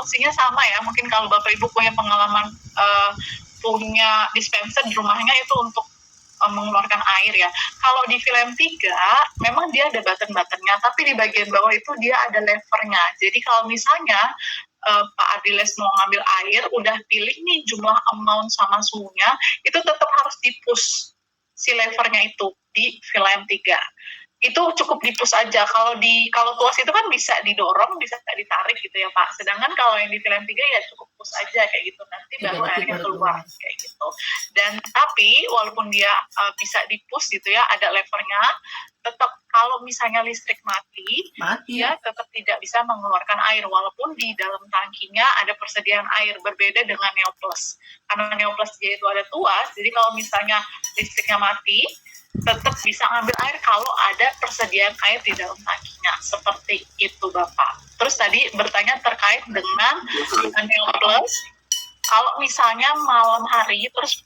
fungsinya sama ya. Mungkin kalau Bapak Ibu punya pengalaman punya dispenser di rumahnya itu untuk mengeluarkan air ya. Kalau di film 3 memang dia ada button-buttonnya, tapi di bagian bawah itu dia ada levernya. Jadi kalau misalnya Pak Ardiles mau ngambil air, udah pilih nih jumlah amount sama suhunya, itu tetap harus di-push si levernya itu di film 3. Itu cukup di-push aja. Kalau tuas itu kan bisa didorong, bisa ditarik gitu ya Pak. Sedangkan kalau yang di film 3 ya cukup push aja kayak gitu. Nanti baru airnya keluar kayak gitu. Dan tapi walaupun dia bisa di-push gitu ya, ada levernya, tetap kalau misalnya listrik mati ya tetap tidak bisa mengeluarkan air walaupun di dalam tangkinya ada persediaan air, berbeda dengan Neoplus. Karena Neoplus dia itu ada tuas, jadi kalau misalnya listriknya mati tetap bisa ngambil air kalau ada persediaan air di dalam tangkinya. Seperti itu Bapak. Terus tadi bertanya terkait dengan Neoplus. Kalau misalnya malam hari terus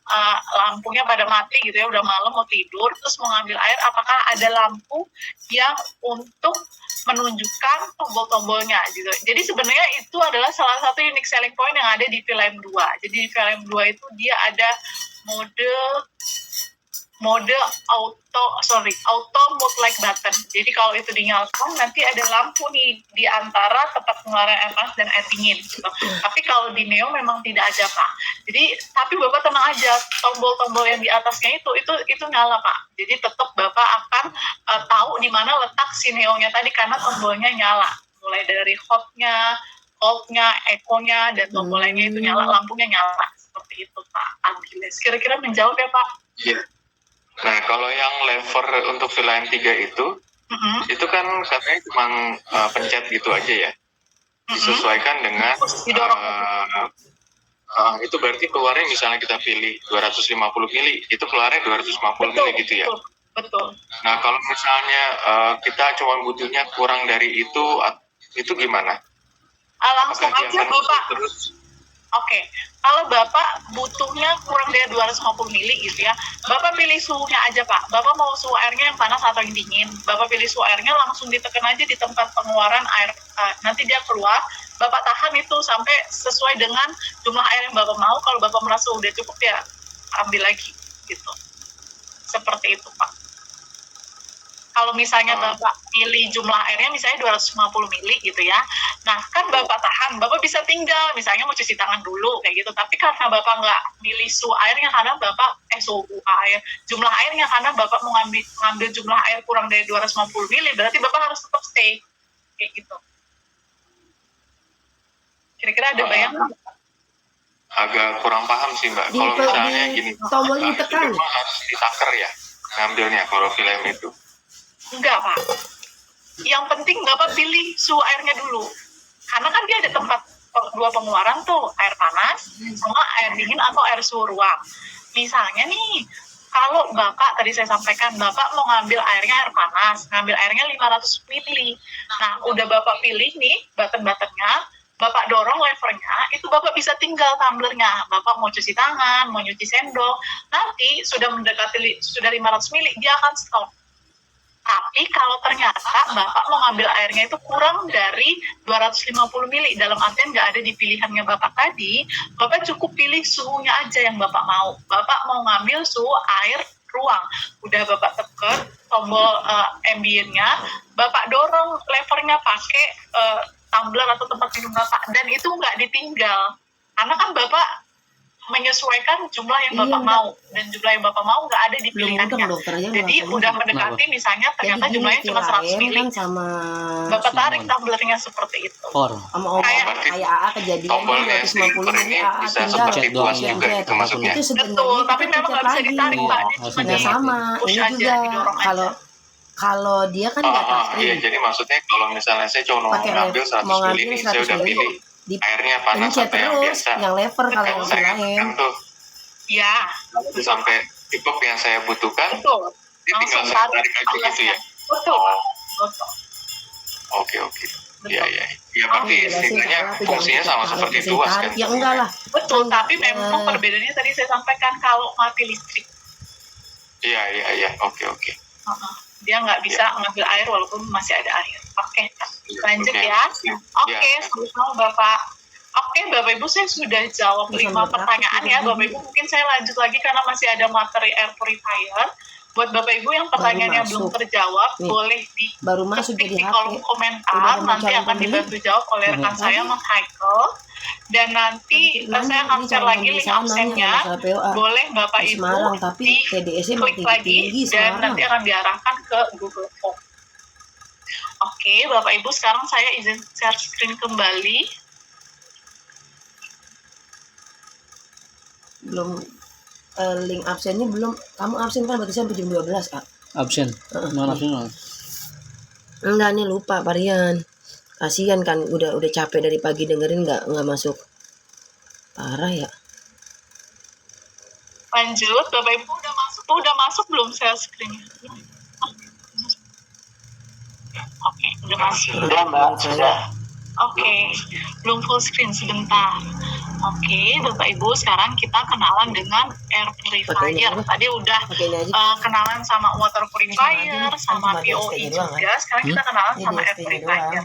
lampunya pada mati gitu ya, udah malam mau tidur terus mau ngambil air, apakah ada lampu yang untuk menunjukkan tombol-tombolnya gitu. Jadi sebenarnya itu adalah salah satu unique selling point yang ada di film 2. Jadi di film 2 itu dia ada mode auto mode like button. Jadi kalau itu dinyalakan nanti ada lampu nih di antara tempat pengeluaran air panas dan air dingin gitu. Tapi kalau di Neo memang tidak ada Pak. Jadi tapi Bapak tenang aja, tombol-tombol yang di atasnya itu nyala Pak. Jadi tetap Bapak akan tahu di mana letak si Neo-nya tadi karena tombolnya nyala. Mulai dari hot-nya, cold-nya, eco-nya dan tombol lainnya itu nyala, lampunya nyala. Seperti itu Pak Ardiles. Kira-kira menjawab ya Pak? Iya. Nah, kalau yang lever untuk film 3 itu kan katanya cuma pencet gitu aja ya. Disesuaikan dengan itu berarti keluarnya misalnya kita pilih 250 mili, itu keluarnya 250 mili gitu ya. Betul. Nah, kalau misalnya kita cuma butuhnya kurang dari itu gimana? Langsung aja Bapak. Oke, kalau Bapak butuhnya kurang dari 250 mili gitu ya, Bapak pilih suhunya aja Pak. Bapak mau suhu airnya yang panas atau yang dingin, Bapak pilih suhu airnya langsung ditekan aja di tempat pengeluaran air. Nanti dia keluar, Bapak tahan itu sampai sesuai dengan jumlah air yang Bapak mau. Kalau Bapak merasa udah cukup ya ambil lagi gitu. Seperti itu Pak. Kalau misalnya Bapak pilih jumlah airnya misalnya 250 mili gitu ya. Nah, kan Bapak tahan, Bapak bisa tinggal, misalnya mau cuci tangan dulu kayak gitu. Tapi karena Bapak nggak milih suhu airnya karena Bapak jumlah airnya karena Bapak mau ngambil jumlah air kurang dari 250 mili, berarti Bapak harus tetap stay kayak gitu. Kira-kira ada bayangan? Agak kurang paham sih Mbak. Kalau misalnya gini, tombolnya ditekan harus ditaker ya ngambilnya kalau film itu. Enggak Pak, yang penting Bapak pilih suhu airnya dulu karena kan dia ada tempat dua pengeluaran tuh, air panas sama air dingin atau air suhu ruang. Misalnya nih kalau Bapak tadi saya sampaikan Bapak mau ngambil airnya air panas, ngambil airnya 500 mili. Nah udah Bapak pilih nih button-buttonnya, Bapak dorong levernya, itu Bapak bisa tinggal tumblernya. Bapak mau cuci tangan, mau nyuci sendok, nanti sudah 500 mili dia akan stop. Tapi kalau ternyata Bapak mau ngambil airnya itu kurang dari 250 mili, dalam artian nggak ada di pilihannya Bapak tadi, Bapak cukup pilih suhunya aja yang Bapak mau. Bapak mau ngambil suhu air ruang, udah Bapak tekan tombol ambientnya, Bapak dorong levernya pakai tumbler atau tempat minum Bapak, dan itu nggak ditinggal. Karena kan Bapak menyesuaikan jumlah yang Bapak mau, dan jumlah yang Bapak mau nggak ada di pilihannya. Jadi udah mendekati misalnya ternyata jumlahnya cuma 100 mili, Bapak tarik tumblernya seperti itu. Kayak AA kejadian tombolnya 250 mili bisa seperti tuas juga itu maksudnya. Betul, tapi memang nggak bisa ditarik Pak, dia cuma sama ini juga kalau dia kan nggak touchscreen. Iya, jadi maksudnya kalau misalnya saya cuma mau ngambil 100 mili nih, saya udah pilih airnya panas atau yang biasa, yang lever kalau yang lain ya sampai cukup yang saya butuhkan. Betul. Tinggal saya tarik aja gitu ya. Betul. Oke. Ya berarti istilahnya fungsinya sama seperti tuas kan? Ya enggak lah. Betul, tapi memang perbedaannya tadi saya sampaikan kalau mati listrik. Iya. Oke. Dia nggak bisa ngambil air walaupun masih ada air. Oke, lanjut ya. Oke, sama-sama Bapak. Oke, Bapak Ibu, saya sudah jawab 5 pertanyaan ya. Bapak Ibu, mungkin saya lanjut lagi karena masih ada materi air purifier. Buat Bapak Ibu yang pertanyaannya belum terjawab, boleh diketik di kolom komentar. Nanti akan dibantu jawab oleh rekan saya, Mas Haikal. Dan nanti saya akan share lagi link absennya. Boleh Bapak Ibu diklik lagi dan nanti akan diarahkan ke Google Form. Oke, Bapak Ibu, sekarang saya izin share screen kembali. Belum link absennya belum. Kamu absen kan berarti sampai jam 12, Kak? Absen. Mana absen? Enggak, nih lupa Parian. Kasihan kan udah capek dari pagi dengerin nggak masuk. Parah ya. Lanjut, Bapak Ibu udah masuk belum share screen-nya? Oke, udah masuk. Sudah, Mbak, sudah. Oke, belum full screen sebentar. Oke, Bapak Ibu, sekarang kita kenalan dengan air purifier. Tadi udah kenalan sama water purifier, sama POE juga. Sekarang kita kenalan sama air purifier.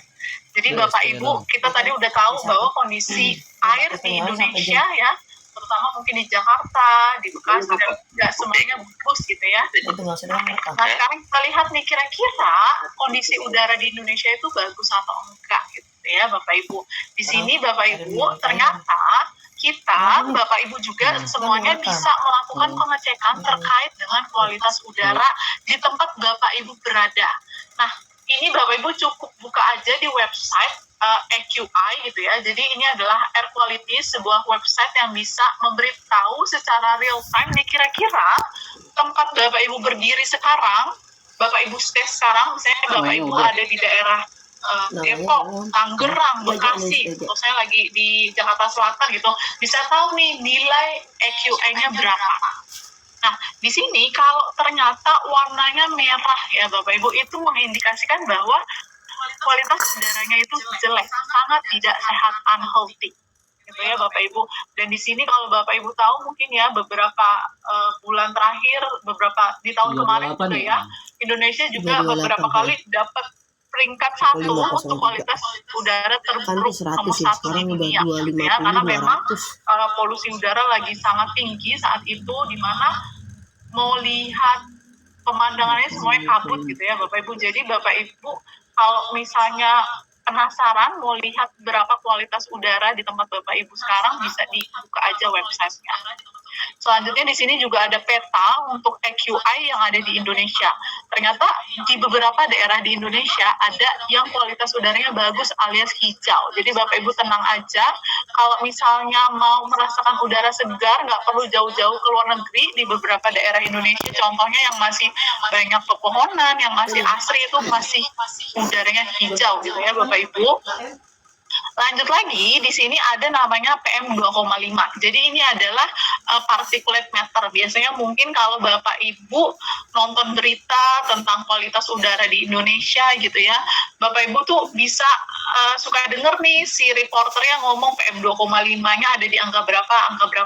Jadi Bapak Ibu, kita tadi udah tahu bahwa kondisi air di Indonesia ya, terutama mungkin di Jakarta, di Bekasi, dan nggak semuanya bagus gitu ya. Nah, sekarang kita lihat nih, kira-kira kondisi udara di Indonesia itu bagus atau enggak gitu ya Bapak Ibu. Di sini Bapak Ibu, ternyata kita, Bapak Ibu juga semuanya bisa melakukan pengecekan terkait dengan kualitas udara di tempat Bapak Ibu berada. Nah, ini Bapak Ibu cukup buka aja di website AQI gitu ya. Jadi ini adalah Air Quality, sebuah website yang bisa memberitahu secara real time nih kira-kira tempat Bapak Ibu berdiri sekarang, Bapak Ibu stay sekarang, misalnya Bapak Ibu ada di daerah Depok, Tangerang, Bekasi, atau saya lagi di Jakarta Selatan gitu, bisa tahu nih nilai AQI-nya berapa. Nah, di sini kalau ternyata warnanya merah ya Bapak Ibu, itu mengindikasikan bahwa kualitas udaranya itu jelek, sangat tidak sehat, unhealthy. Gitu ya Bapak Ibu. Dan di sini kalau Bapak Ibu tahu mungkin ya beberapa bulan terakhir, di tahun kemarin juga ya, Indonesia juga beberapa kali dapat peringkat 1 untuk kualitas udara terburuk nomor 1 di dunia gitu ya, karena memang polusi udara lagi sangat tinggi saat itu, di mana mau lihat pemandangannya semuanya kabut gitu ya Bapak Ibu. Jadi Bapak Ibu kalau misalnya penasaran mau lihat berapa kualitas udara di tempat Bapak Ibu sekarang, bisa dibuka aja websitenya. Selanjutnya di sini juga ada peta untuk AQI yang ada di Indonesia. Ternyata di beberapa daerah di Indonesia ada yang kualitas udaranya bagus alias hijau. Jadi Bapak Ibu tenang aja, kalau misalnya mau merasakan udara segar, nggak perlu jauh-jauh ke luar negeri. Di beberapa daerah Indonesia, contohnya yang masih banyak pepohonan, yang masih asri, itu masih udaranya hijau gitu ya Bapak Ibu. Lanjut lagi, di sini ada namanya PM 2,5. Jadi ini adalah particulate matter. Biasanya mungkin kalau Bapak Ibu nonton berita tentang kualitas udara di Indonesia gitu ya, Bapak Ibu tuh bisa suka denger nih si reporternya ngomong PM 2,5-nya ada di angka berapa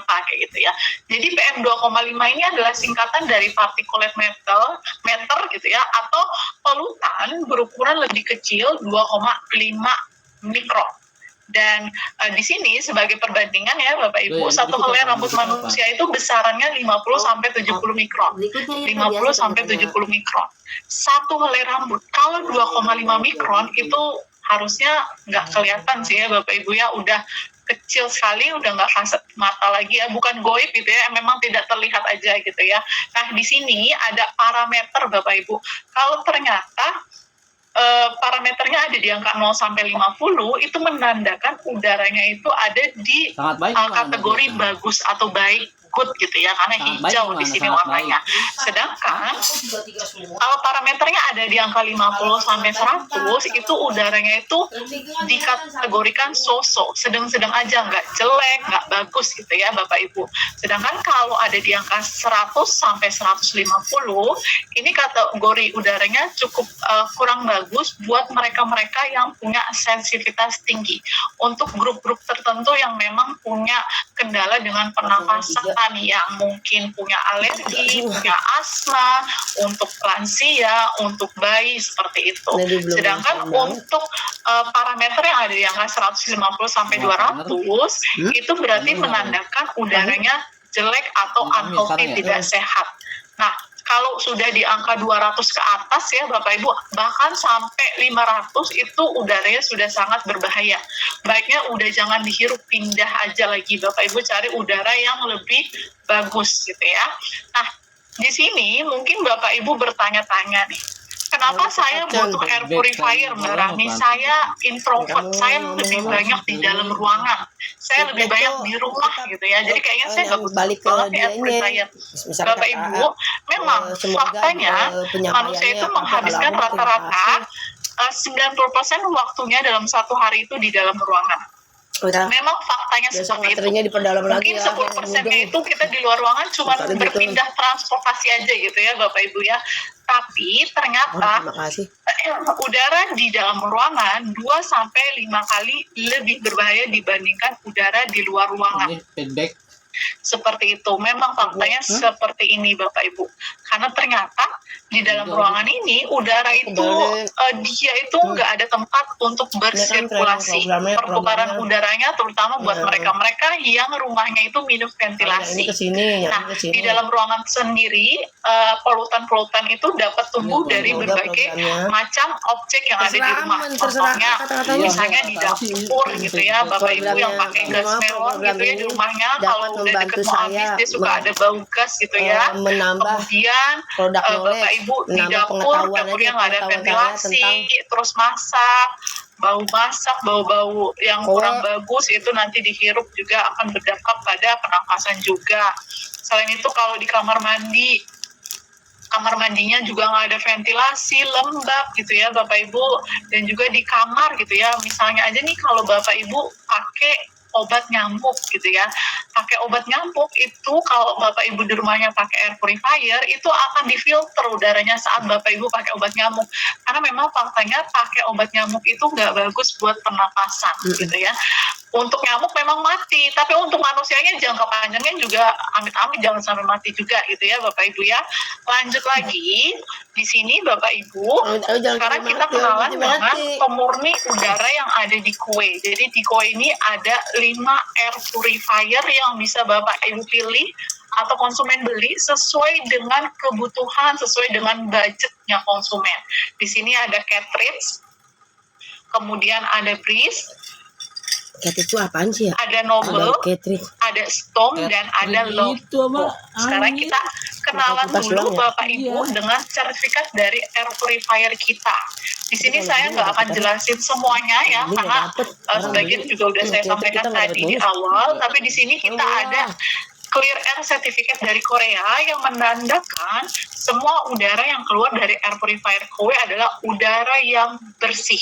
kayak gitu ya. Jadi PM 2,5 ini adalah singkatan dari particulate matter gitu ya, atau polutan berukuran lebih kecil 2,5 mikron. Dan di sini sebagai perbandingan ya Bapak Ibu, satu helai rambut manusia itu besarannya 50 sampai 70 mikron. 50 sampai 70 mikron. Satu helai rambut. Kalau 2,5 mikron itu harusnya nggak kelihatan sih ya Bapak Ibu ya, udah kecil sekali, udah nggak kasat mata lagi ya, bukan goib gitu ya, memang tidak terlihat aja gitu ya. Nah, di sini ada parameter Bapak Ibu. Kalau ternyata parameternya ada di angka 0 sampai 50, itu menandakan udaranya itu ada di kategori bagus atau baik, good gitu ya, karena hijau di sini warnanya. Sedangkan kalau parameternya ada di angka 50 sampai 100, itu udaranya itu dikategorikan so-so, sedang-sedang aja, nggak jelek, nggak bagus gitu ya Bapak Ibu. Sedangkan kalau ada di angka 100 sampai 150, ini kategori udaranya cukup kurang bagus buat mereka-mereka yang punya sensitivitas tinggi. Untuk grup-grup tertentu yang memang punya kendala dengan pernapasan kesehatan yang mungkin punya alergi, punya asma, untuk lansia, untuk bayi seperti itu. Sedangkan untuk parameter yang ada di angka 150 sampai 200 itu berarti menandakan udaranya jelek atau unhealthy, tidak sehat. Nah, kalau sudah di angka 200 ke atas ya Bapak Ibu, bahkan sampai 500 itu udaranya sudah sangat berbahaya. Baiknya udah jangan dihirup, pindah aja lagi Bapak Ibu, cari udara yang lebih bagus gitu ya. Nah, di sini mungkin Bapak Ibu bertanya-tanya nih, kenapa saya butuh air purifier Mbak Rani? Saya introvert, saya lebih banyak di dalam ruangan, saya lebih banyak di rumah gitu ya. Jadi kayaknya saya nggak butuh banget nih air purifier. Bapak Ibu, memang faktanya manusia itu menghabiskan rata-rata 90% waktunya dalam satu hari itu di dalam ruangan. Memang faktanya seperti itu. Mungkin 10%-nya itu kita di luar ruangan cuma berpindah transportasi aja gitu ya Bapak Ibu ya. Tapi ternyata udara di dalam ruangan 2-5 kali lebih berbahaya dibandingkan udara di luar ruangan. Seperti itu, memang faktanya seperti ini Bapak Ibu. Karena ternyata di dalam ruangan ini udara itu dia itu nggak ada tempat untuk bersirkulasi. Pertukaran udaranya terutama buat mereka-mereka yang rumahnya itu minim ventilasi. Nah, di dalam ruangan sendiri polutan-polutan itu dapat tumbuh dari berbagai macam objek yang ada di rumah. Contohnya misalnya di dapur gitu ya Bapak Ibu yang pakai gas melon gitu ya di rumahnya, kalau udah deket mau habis dia suka ada bau gas gitu ya. Kemudian Bapak Ibu di dapurnya nggak ada ventilasi, terus masak, bau-bau yang kurang bagus itu nanti dihirup juga akan berdampak pada pernapasan juga. Selain itu kalau di kamar mandinya juga nggak ada ventilasi, lembab gitu ya Bapak Ibu, dan juga di kamar gitu ya, misalnya aja nih kalau Bapak Ibu pakai obat nyamuk gitu ya, pakai obat nyamuk itu kalau Bapak Ibu di rumahnya pakai air purifier itu akan difilter udaranya saat Bapak Ibu pakai obat nyamuk, karena memang faktanya pakai obat nyamuk itu nggak bagus buat pernapasan gitu ya. Untuk nyamuk memang mati, tapi untuk manusianya jangka panjangnya juga amit-amit jangan sampai mati juga gitu ya Bapak Ibu ya. Lanjut lagi, di sini Bapak Ibu, sekarang kita kenalan dengan pemurni udara yang ada di kue. Jadi di kue ini ada 5 air purifier yang bisa Bapak Ibu pilih atau konsumen beli sesuai dengan kebutuhan, sesuai dengan budgetnya konsumen. Di sini ada cartridge, kemudian ada breeze, itu apaan sih ya? Ada Noble, ada Storm, dan ada Low. Sekarang kita kenalan dulu Bapak Ibu dengan sertifikat dari air purifier kita. Di sini saya nggak akan jelasin semuanya ya, karena sebagian juga udah saya sampaikan tadi di awal. Tapi di sini kita ada Clear Air Certificate dari Korea yang menandakan semua udara yang keluar dari air purifier Koe adalah udara yang bersih.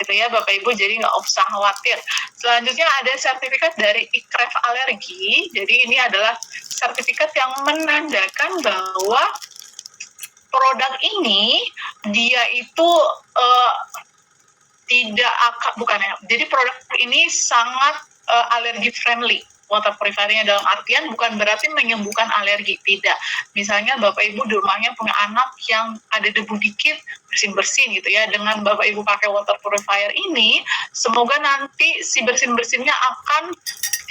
Gitu ya Bapak Ibu, jadi nggak usah khawatir. Selanjutnya ada sertifikat dari ICREF alergi. Jadi ini adalah sertifikat yang menandakan bahwa produk ini dia itu jadi produk ini sangat alergi friendly. Water purifier-nya dalam artian bukan berarti menyembuhkan alergi, tidak. Misalnya Bapak Ibu di rumahnya punya anak yang ada debu dikit, bersin-bersin gitu ya, dengan Bapak Ibu pakai water purifier ini, semoga nanti si bersin-bersinnya akan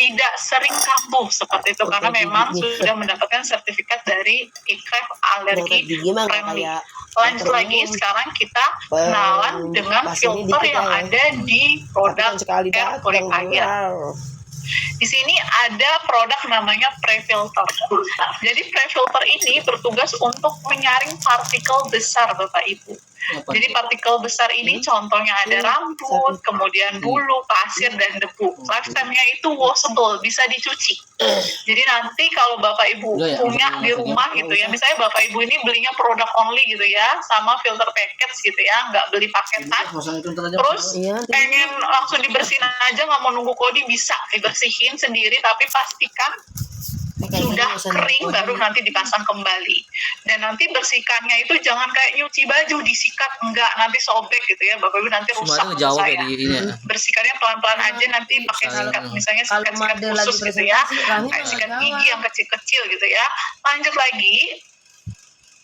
tidak sering kambuh seperti itu, karena memang sudah mendapatkan sertifikat dari ICREF alergi friendly. Lanjut lagi, sekarang kita kenalan dengan filter yang ada di produk air purifier. Di sini ada produk namanya pre-filter. Jadi pre-filter ini bertugas untuk menyaring partikel besar Bapak Ibu. Jadi partikel besar ini contohnya ada rambut, kemudian bulu, pasir, dan debu. Lifetime-nya itu washable, bisa dicuci. Jadi nanti kalau Bapak Ibu punya di rumah gitu ya, misalnya Bapak Ibu ini belinya produk only gitu ya, sama filter package gitu ya, nggak beli paketan. Terus pengen langsung dibersihin aja, nggak mau nunggu kodi, bisa dibersihin sendiri, tapi pastikan sudah kering baru nanti dipasang kembali. Dan nanti bersihkannya itu jangan kayak nyuci baju disikat, enggak, nanti sobek gitu ya Bapak Ibu, nanti rusak Semuanya menurut jawab saya. ya di ini ya. Bersihkannya pelan-pelan aja, nanti pakai sikat, misalnya sikat-sikat khusus gitu ya, kayak sikat gigi yang kecil-kecil gitu ya. Lanjut lagi,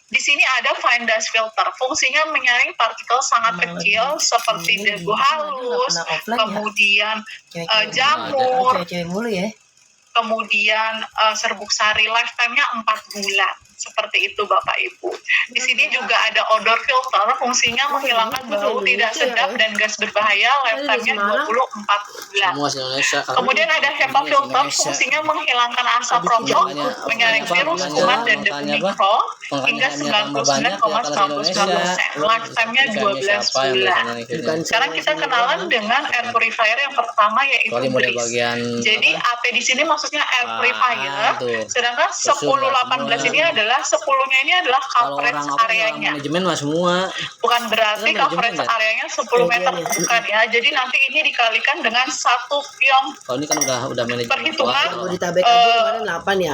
di sini ada fine dust filter. Fungsinya menyaring partikel sangat kecil seperti debu halus, kemudian jamur, kemudian serbuk sari. Lifetime-nya 4 bulan. Seperti itu Bapak Ibu. Di sini juga ada odor filter, fungsinya menghilangkan bau tidak sedap dan gas berbahaya. Lifetime-nya 24 bulan. Semua se Indonesia. Kemudian ada HEPA filter, fungsinya menghilangkan asap rokok, menyaring virus, kuman, dan debu mikro hingga 99,99%. Lifetime-nya 12 bulan. Sekarang kita kenalan dengan air purifier yang pertama, yaitu Breeze. Jadi AP di sini maksudnya air purifier, sedangkan 1018 ini adalah 10-nya ini adalah coverage areanya. Manajemen mah semua. Bukan berarti coverage areanya 10 meter, bukan ya. Jadi nanti ini dikalikan dengan 1 pyong. Kalau ini kan udah manajemen. Perhitungan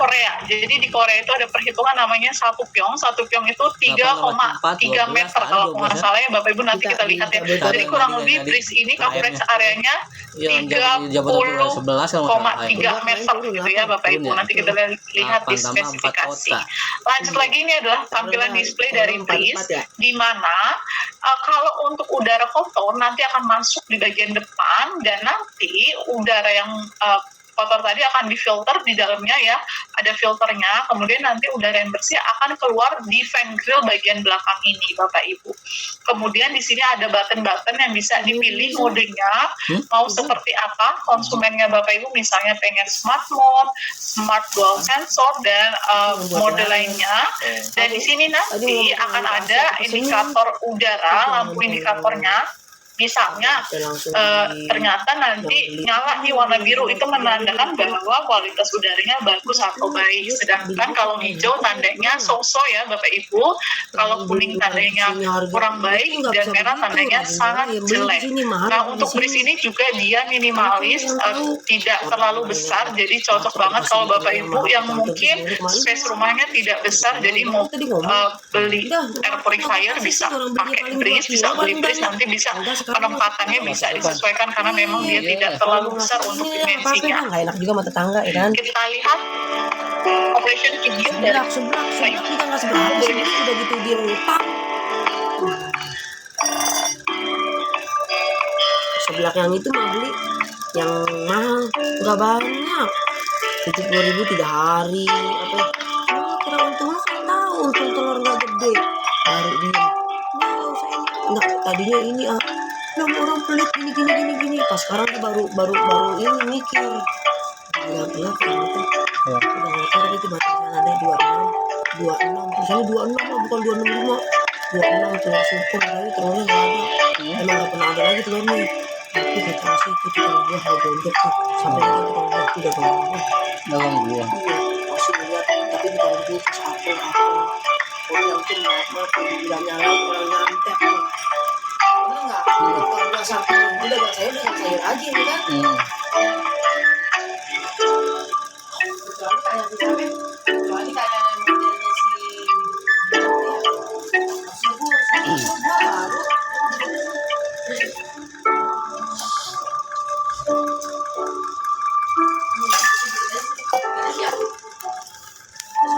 Korea. Jadi di Korea itu ada perhitungan namanya 1 pyong. 1 pyong itu 3,3 meter kalau nggak salah ya Bapak Ibu, nanti kita lihat ya. Jadi kurang lebih Breeze ini coverage areanya 30,3 meter gitu ya Bapak Ibu. Nanti kita lihat di spesifikasi. Lanjut lagi, ini adalah tampilan display dari Breeze, di mana kalau untuk udara kotor nanti akan masuk di bagian depan, dan nanti udara yang kotor tadi akan difilter di dalamnya ya, ada filternya. Kemudian nanti udara yang bersih akan keluar di fan grill bagian belakang ini Bapak Ibu. Kemudian di sini ada button-button yang bisa dipilih modenya mau seperti apa konsumennya Bapak Ibu, misalnya pengen smart mode, smart dual sensor, dan mode lainnya. Dan di sini nanti akan ada indikator udara, lampu indikatornya. Misalnya ternyata nanti nyala nih warna biru, itu menandakan bahwa kualitas udaranya bagus atau baik. Sedangkan kalau hijau tandanya so-so ya Bapak Ibu, kalau kuning tandanya kurang baik, dan merah tandanya sangat jelek. Nah untuk Breeze ini juga dia minimalis, tidak terlalu besar, jadi cocok banget kalau Bapak Ibu yang mungkin space rumahnya tidak besar, jadi mau beli air purifier bisa pakai Breeze, bisa beli Breeze, nanti bisa penempatannya bisa disesuaikan karena memang dia tidak terlalu besar untuk dimensinya. Enak juga sama tetangga ya kan. Kita lihat operation video dari sebelah kita nggak sebelah udah gitu dia utang. Sebelah yang itu mah beli yang mahal, nggak banyak, 70.000 3 hari apa? Kira untungnya saya tahu untung telur nggak gede baru dia. Nggak, tadinya ini orang pelit gini. Pas sekarang dia baru ini mikir. Gelap ternyata. Udah motor itu batasan ada 26. Misalnya 26 bukan 265. 26 telur super lagi telurnya nggak ada. Emang nggak pernah ada lagi telurnya. Tapi kata si itu kalau dia hal gondok tuh sampai kita tukang buah tidak Dalam gua. Masih lihat tapi bukan itu apel. Orang yang mungkin nggak nyala orang nyantet tuh. Enggak, kalau udah sampai udah nggak sayur aja nih kan. Kecuali kayak modelnya si baru.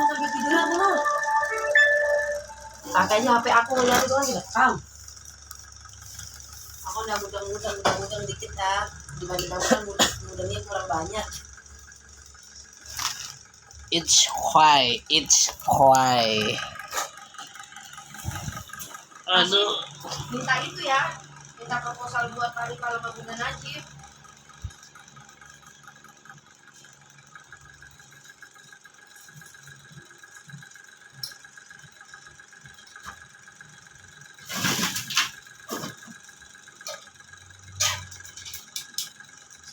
Sampai tiduran tuh. Kayaknya HP aku ngeliat itu lagi rekam. Aku udah mudang dikit dah. Dibagi-bagi kan mudangnya kurang banyak. It's why. Aduh. Minta itu ya. Minta proposal buat tali kalau Bunda Najib.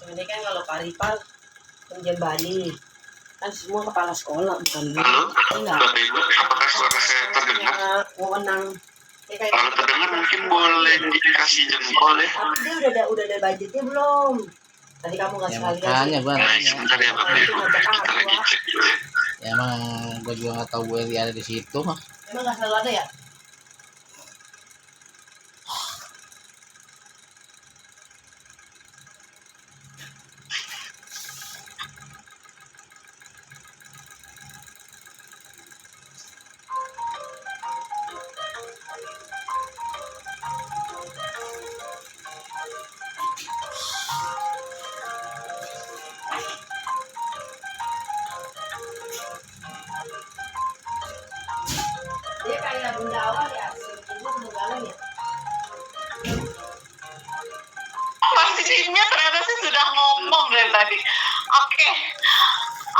Sebenarnya kan kalau Paripal menjembani kan semua kepala sekolah bukan bu. Enggak. Bapak Ibu, apakah suara saya terdengar? Wewenang. Kalau terdengar mungkin boleh dikasih jempol ya. Tapi dia udah ada budgetnya belum? Tadi kamu nggak sekali makanya gua Sebentar ya Bapak Ibu, kita lagi cek. Ya emang gue juga nggak tahu gue ada di situ. Emang nggak selalu ada ya? Dia kayak bunda awal ya, sebelum mendalam ya. Pastinya ternyata sih sudah ngomong dari tadi.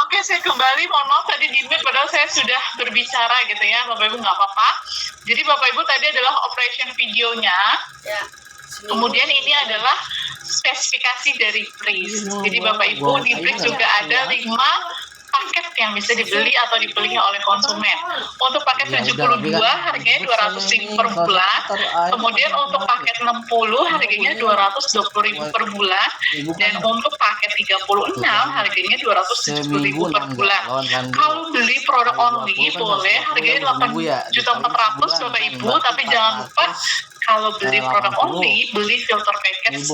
Oke, saya kembali. Mohon maaf tadi di mute padahal saya sudah berbicara gitu ya, Bapak Ibu, nggak apa-apa. Jadi Bapak Ibu tadi adalah operation videonya. Ya. Kemudian ini adalah spesifikasi dari Breeze. Jadi Bapak Ibu di Breeze juga ada 5 paket yang bisa dibeli atau dipilih oleh konsumen. Untuk paket 72 harganya 200.000 per bulan. Kemudian untuk paket 60 harganya 220.000 per bulan. Dan untuk paket 36 harganya 270.000 per bulan. Kalau beli produk only boleh harganya 8.400.000 Bapak Ibu, tapi jangan lupa kalau beli produk only, beli filter package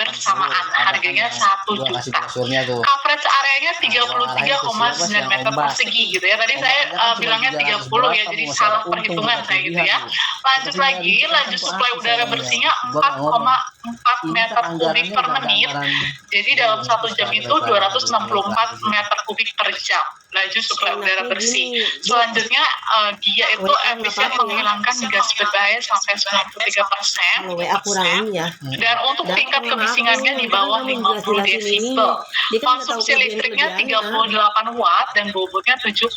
bersamaan, harganya 1 juta. Coverage areanya 33,9 meter persegi gitu ya. Tadi saya bilangnya 30 ya, jadi salah perhitungan saya gitu ya. Lanjut lagi, laju suplai udara bersihnya 4,4 meter kubik per menit. Jadi dalam 1 jam itu 264 meter kubik per jam laju suplai udara bersih. Selanjutnya dia itu efisien menghilangkan gas berbahaya sampai 93%. Dan untuk tingkat kebisingannya di bawah 50 desibel. Konsumsi listriknya 38 watt dan bobotnya 7,25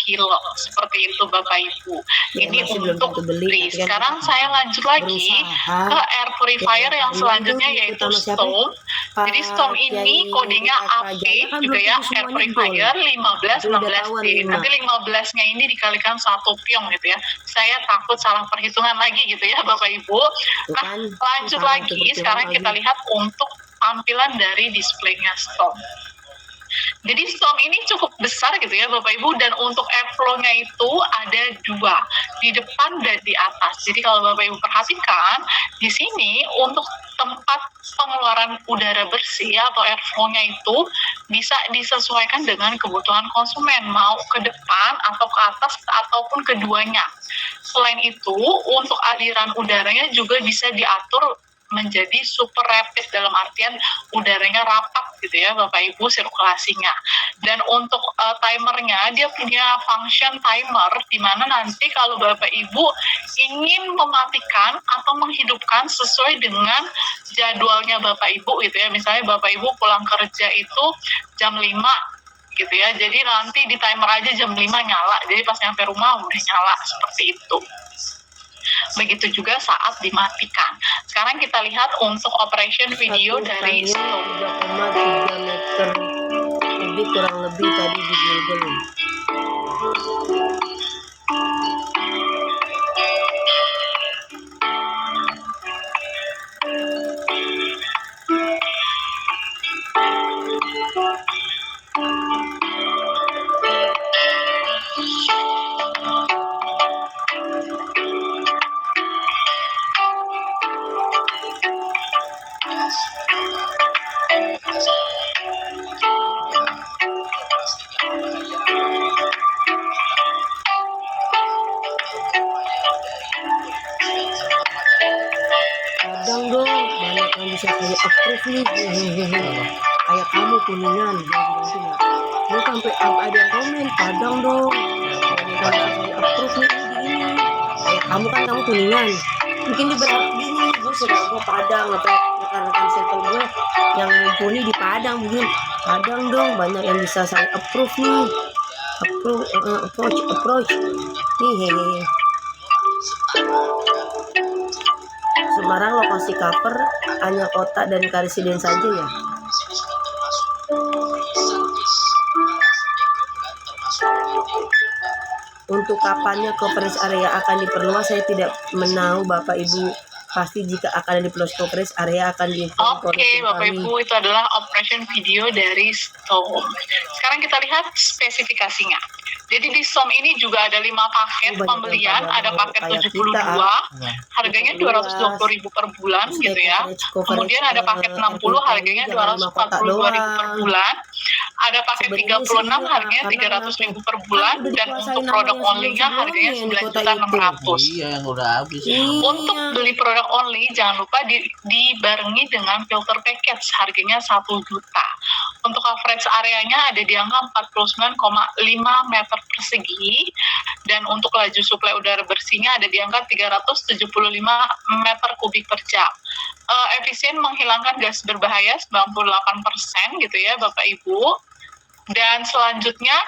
kilo. Seperti itu Bapak Ibu. Ini untuk Breeze. Sekarang saya lanjut lagi ke air purifier yang selanjutnya yaitu Storm. Jadi Storm ini kodenya AP juga ya, air purifier 15-16D. Nanti 15-nya ini dikalikan 1 piong gitu ya. Saya takut salah perhitungan lagi gitu ya Bapak Ibu. Nah, lanjut lagi. Sekarang kita lihat untuk tampilan dari displaynya Storm. Jadi Storm ini cukup besar gitu ya Bapak Ibu, dan untuk airflow-nya itu ada 2, di depan dan di atas. Jadi kalau Bapak Ibu perhatikan di sini untuk tempat pengeluaran udara bersih atau airflow-nya itu bisa disesuaikan dengan kebutuhan konsumen, mau ke depan atau ke atas ataupun keduanya. Selain itu, untuk aliran udaranya juga bisa diatur menjadi super rapid, dalam artian udaranya rapat gitu ya Bapak Ibu, sirkulasinya. Dan untuk timernya, dia punya function timer di mana nanti kalau Bapak Ibu ingin mematikan atau menghidupkan sesuai dengan jadwalnya Bapak Ibu gitu ya. Misalnya Bapak Ibu pulang kerja itu jam 5 gitu ya, jadi nanti di timer aja jam 5 nyala, jadi pas nyampe rumah udah nyala, seperti itu. Begitu juga saat dimatikan. Sekarang kita lihat untuk operation video dari Storm. 3,3 meter kubik kurang lebih tadi di Google. Kadang dong banyak yang bisa saya approve nih. Kayak kamu kuningan, lu sampai ada yang komen. Kadang dong banyak yang bisa saya approve nih ini. Kayak kamu kuningan, mungkin dia berharap gini, gue Padang atau rekan-rekan circle gue yang mumpuni di Padang mungkin. Kadang dong banyak yang bisa saya approve nih. Approach nih. Semarang lokasi cover hanya kota dan karesiden saja ya. Untuk kapannya coverage area akan diperluas saya tidak menahu Bapak Ibu. Pasti jika akan diperluas coverage area akan diinformasi. Oke Bapak Ibu, itu adalah operation video dari Storm. Sekarang kita lihat spesifikasinya. Jadi di Storm ini juga ada 5 paket pembelian, ada paket 72, harganya 220.000 per bulan gitu ya. Kemudian ada paket 60, harganya 242.000 per bulan. Ada paket 36, harganya 300.000 per bulan, dan untuk produk only-nya harganya 9.600.000. Iya, yang udah habis. Untuk beli produk only, jangan lupa dibarengi dengan filter package, harganya 1 juta. Untuk coverage areanya ada di angka 49,5 meter persegi, dan untuk laju suplai udara bersihnya ada di angka 375 meter kubik per jam. Efisien menghilangkan gas berbahaya 98% gitu ya Bapak Ibu. Dan selanjutnya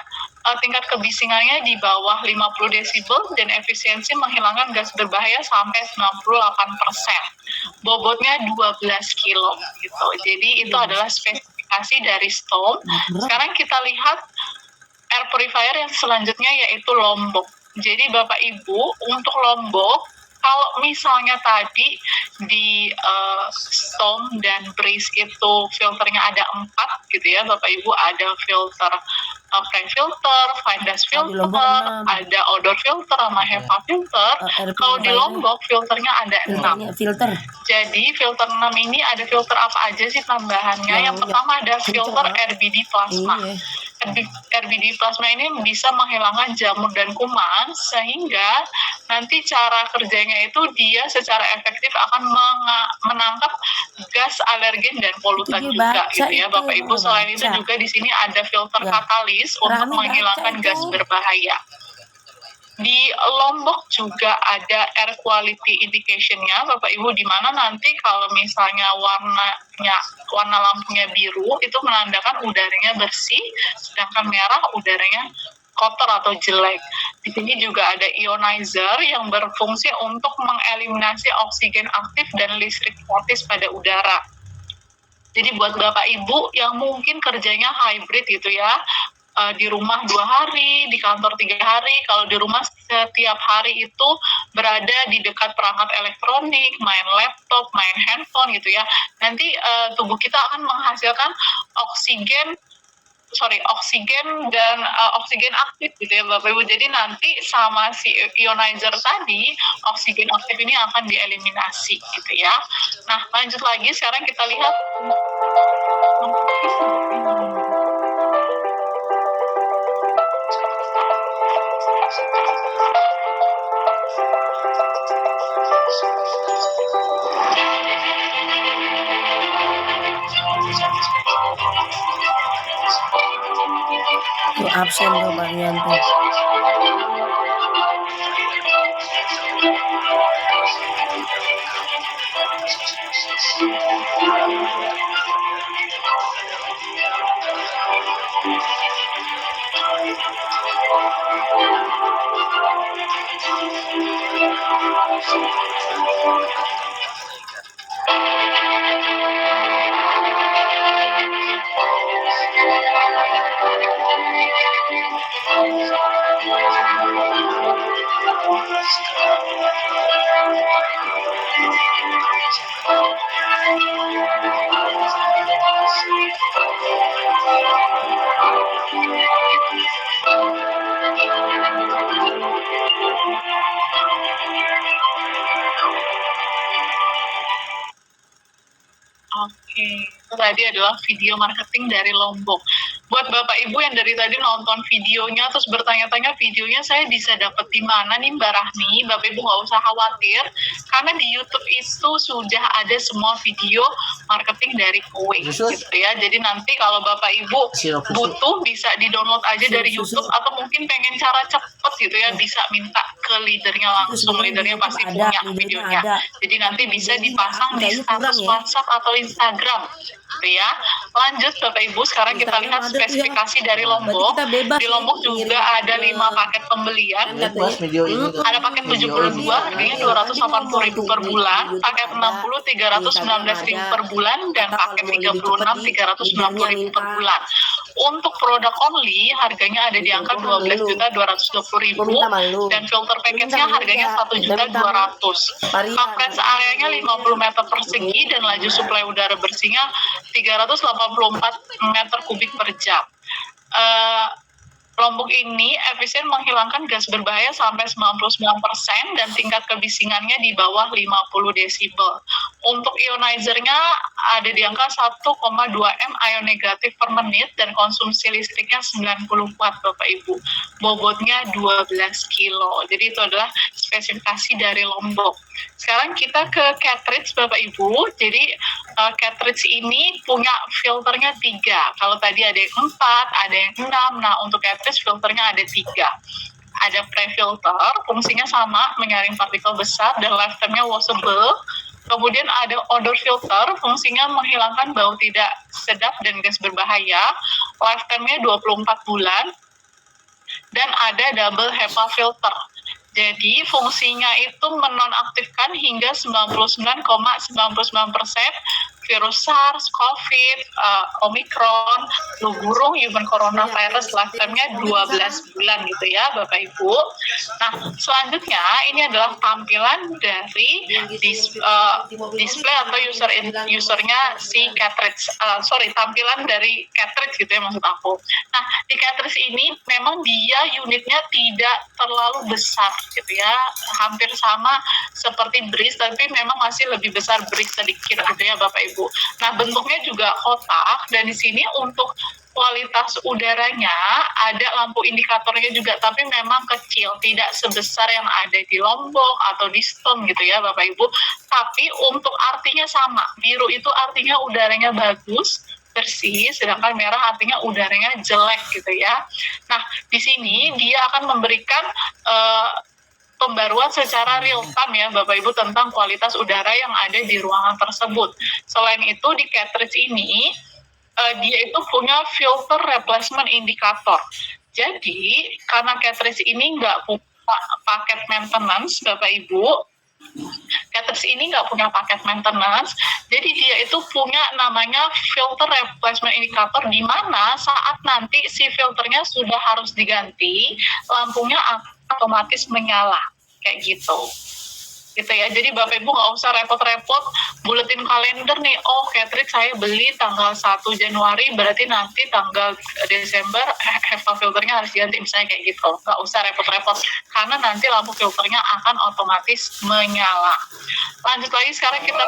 tingkat kebisingannya di bawah 50 desibel dan efisiensi menghilangkan gas berbahaya sampai 98%. Bobotnya 12 kilo gitu. Jadi itu adalah spesifikasi dari Storm. Sekarang kita lihat air purifier yang selanjutnya yaitu Lombok. Jadi Bapak Ibu, untuk Lombok, kalau misalnya tadi di Storm dan Breeze itu filternya ada 4 gitu ya Bapak Ibu, ada filter pre-filter, fine dust filter, ada odor filter sama HEPA filter. Kalau di Lombok filternya ada 6. Filter. Jadi filter 6 ini ada filter apa aja sih tambahannya? Yang pertama ada filter RBD plasma. RBD plasma ini bisa menghilangkan jamur dan kuman, sehingga nanti cara kerjanya itu dia secara efektif akan menangkap gas alergen dan polutan juga gitu ya Bapak Ibu. Selain itu juga di sini ada filter katalis untuk menghilangkan gas berbahaya. Di Lombok juga ada air quality indication-nya Bapak Ibu, di mana nanti kalau misalnya warna lampunya biru itu menandakan udaranya bersih, sedangkan merah udaranya kotor atau jelek. Di sini juga ada ionizer yang berfungsi untuk mengeliminasi oksigen aktif dan listrik kritis pada udara. Jadi buat Bapak Ibu yang mungkin kerjanya hybrid gitu ya, di rumah 2 hari, di kantor 3 hari, kalau di rumah setiap hari itu berada di dekat perangkat elektronik, main laptop, main handphone gitu ya, nanti tubuh kita akan menghasilkan oksigen dan oksigen aktif gitu ya Bapak Ibu. Jadi nanti sama si ionizer tadi, oksigen aktif ini akan dieliminasi gitu ya. Nah, lanjut lagi, sekarang kita lihat Tuh absen tuh bagian tuh. Oke, itu tadi adalah video marketing dari Lombok. Buat Bapak Ibu yang dari tadi nonton videonya terus bertanya-tanya videonya saya bisa dapat di mana nih Mbak Rahmi, Bapak Ibu nggak usah khawatir, karena di YouTube itu sudah ada semua video marketing dari kue gitu ya. Jadi nanti kalau Bapak Ibu butuh bisa di-download aja dari YouTube, atau mungkin pengen cara cepet gitu ya, bisa minta ke leadernya langsung, leadernya pasti punya videonya. Jadi nanti bisa dipasang di status WhatsApp atau Instagram gitu ya. Lanjut Bapak Ibu, sekarang kita lihat spesifikasi dari Lombok. Di Lombok juga ada 5 paket pembelian. Ada paket 72, harganya 280.000 per bulan, paket 60 319.000 per bulan, dan paket 36 390.000 per bulan. Untuk produk only harganya ada di angka 12.220.000 dan filter package-nya harganya 1.200.000. Coverage areanya 50 meter persegi dan laju suplai udara bersihnya 384 meter kubik per jam. Lombok ini efisien menghilangkan gas berbahaya sampai 99% dan tingkat kebisingannya di bawah 50 desibel. Untuk ionizer-nya ada di angka 1,2 M ion negatif per menit dan konsumsi listriknya 90 watt Bapak Ibu. Bobotnya 12 kilo. Jadi itu adalah spesifikasi dari Lombok. Sekarang kita ke cartridge Bapak Ibu. Jadi cartridge ini punya filternya 3. Kalau tadi ada yang 4, ada yang 6. Nah, untuk cartridge filternya ada 3. Ada pre-filter, fungsinya sama, menyaring partikel besar dan lifetime-nya washable. Kemudian ada odor filter, fungsinya menghilangkan bau tidak sedap dan gas berbahaya. Lifetime-nya 24 bulan. Dan ada double HEPA filter. Jadi fungsinya itu menonaktifkan hingga 99,99% virus SARS, COVID, Omicron, flu burung, human coronavirus, lifetime-nya 12 bulan gitu ya Bapak Ibu. Nah, selanjutnya ini adalah tampilan dari display atau usernya si cartridge. Tampilan dari cartridge gitu ya maksud aku. Nah, di cartridge ini memang dia unitnya tidak terlalu besar gitu ya, hampir sama seperti bridge tapi memang masih lebih besar bridge sedikit gitu ya Bapak Ibu. Nah, bentuknya juga kotak dan di sini untuk kualitas udaranya ada lampu indikatornya juga tapi memang kecil, tidak sebesar yang ada di Lombok atau di Stone gitu ya Bapak Ibu. Tapi untuk artinya sama, biru itu artinya udaranya bagus, bersih, sedangkan merah artinya udaranya jelek gitu ya. Nah, di sini dia akan memberikan pembaruan secara real time ya Bapak Ibu tentang kualitas udara yang ada di ruangan tersebut. Selain itu di cartridge ini dia itu punya filter replacement indicator. Jadi karena cartridge ini nggak punya paket maintenance Bapak Ibu, cartridge ini nggak punya paket maintenance, jadi dia itu punya namanya filter replacement indicator di mana saat nanti si filternya sudah harus diganti, lampunya otomatis menyala kayak gitu ya. Jadi Bapak Ibu nggak usah repot-repot buletin kalender nih, oh cartridge saya beli tanggal 1 Januari berarti nanti tanggal Desember HEPA filternya harus diganti misalnya kayak gitu. Nggak usah repot-repot karena nanti lampu filternya akan otomatis menyala. Lanjut lagi sekarang kita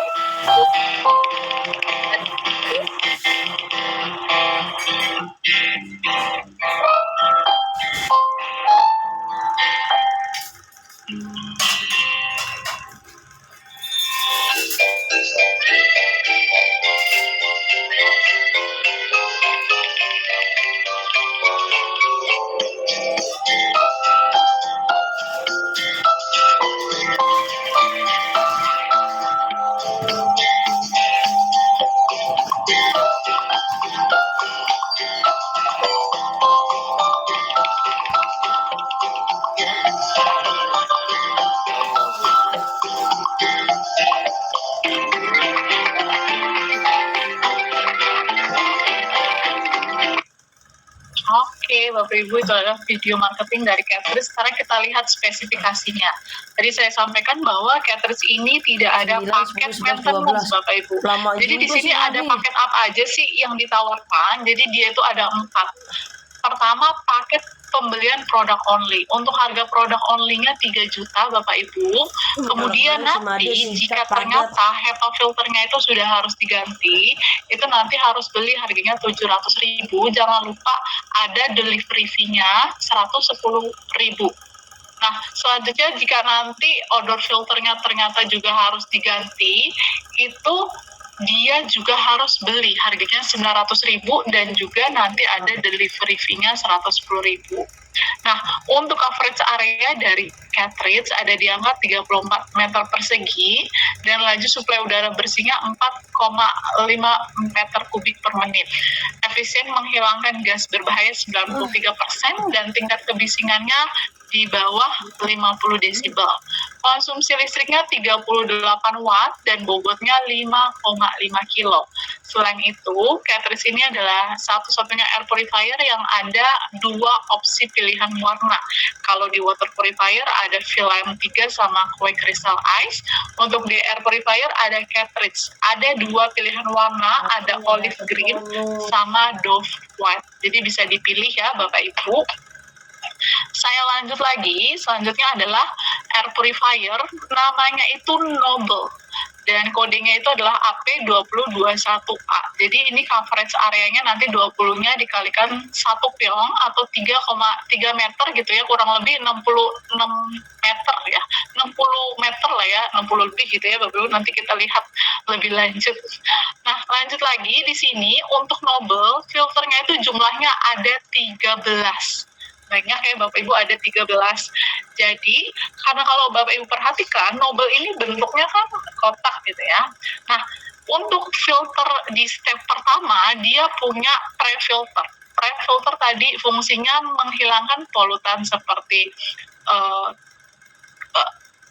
Bapak Ibu, itu adalah video marketing dari cartridge. Sekarang kita lihat spesifikasinya. Tadi saya sampaikan bahwa cartridge ini tidak ada paket maintenance Bapak Ibu. Jadi di sini ada paket apa aja sih yang ditawarkan? Jadi dia itu ada 4. Pertama, paket pembelian produk only. Untuk harga produk only-nya 3 juta Bapak Ibu. Kemudian nanti jika ternyata HEPA filternya itu sudah harus diganti, itu nanti harus beli harganya 700.000. Jangan lupa ada delivery fee-nya 110.000. Nah, selanjutnya jika nanti odor filternya ternyata juga harus diganti, itu dia juga harus beli harganya 900.000 dan juga nanti ada delivery fee-nya 110.000. Nah, untuk coverage area dari cartridge ada di angka 34 meter persegi dan laju suplai udara bersihnya 4,5 meter kubik per menit. Efisien menghilangkan gas berbahaya 93% dan tingkat kebisingannya di bawah 50 desibel. Konsumsi listriknya 38 watt dan bobotnya 5,5 kilo. Selain itu, cartridge ini adalah satu-satunya air purifier yang ada dua opsi pilihan warna. Kalau di water purifier ada Philips 3 sama Koi Crystal Ice. Untuk di air purifier ada cartridge. Ada dua pilihan warna, ada olive green sama dove white. Jadi bisa dipilih ya Bapak Ibu. Saya lanjut lagi, selanjutnya adalah air purifier, namanya itu Noble, dan kodenya itu adalah AP2021A. Jadi ini coverage areanya nanti 20-nya dikalikan 1 piong atau 3,3 meter gitu ya, kurang lebih 66 meter ya, 60 meter lah ya, 60 lebih gitu ya Bapak Ibu, nanti kita lihat lebih lanjut. Nah, lanjut lagi di sini untuk Noble, filternya itu jumlahnya ada 13. Banyak ya Bapak Ibu, ada 13. Jadi karena kalau Bapak Ibu perhatikan Noble ini bentuknya kan kotak gitu ya. Nah, untuk filter di step pertama dia punya pre-filter. Pre-filter tadi fungsinya menghilangkan polutan seperti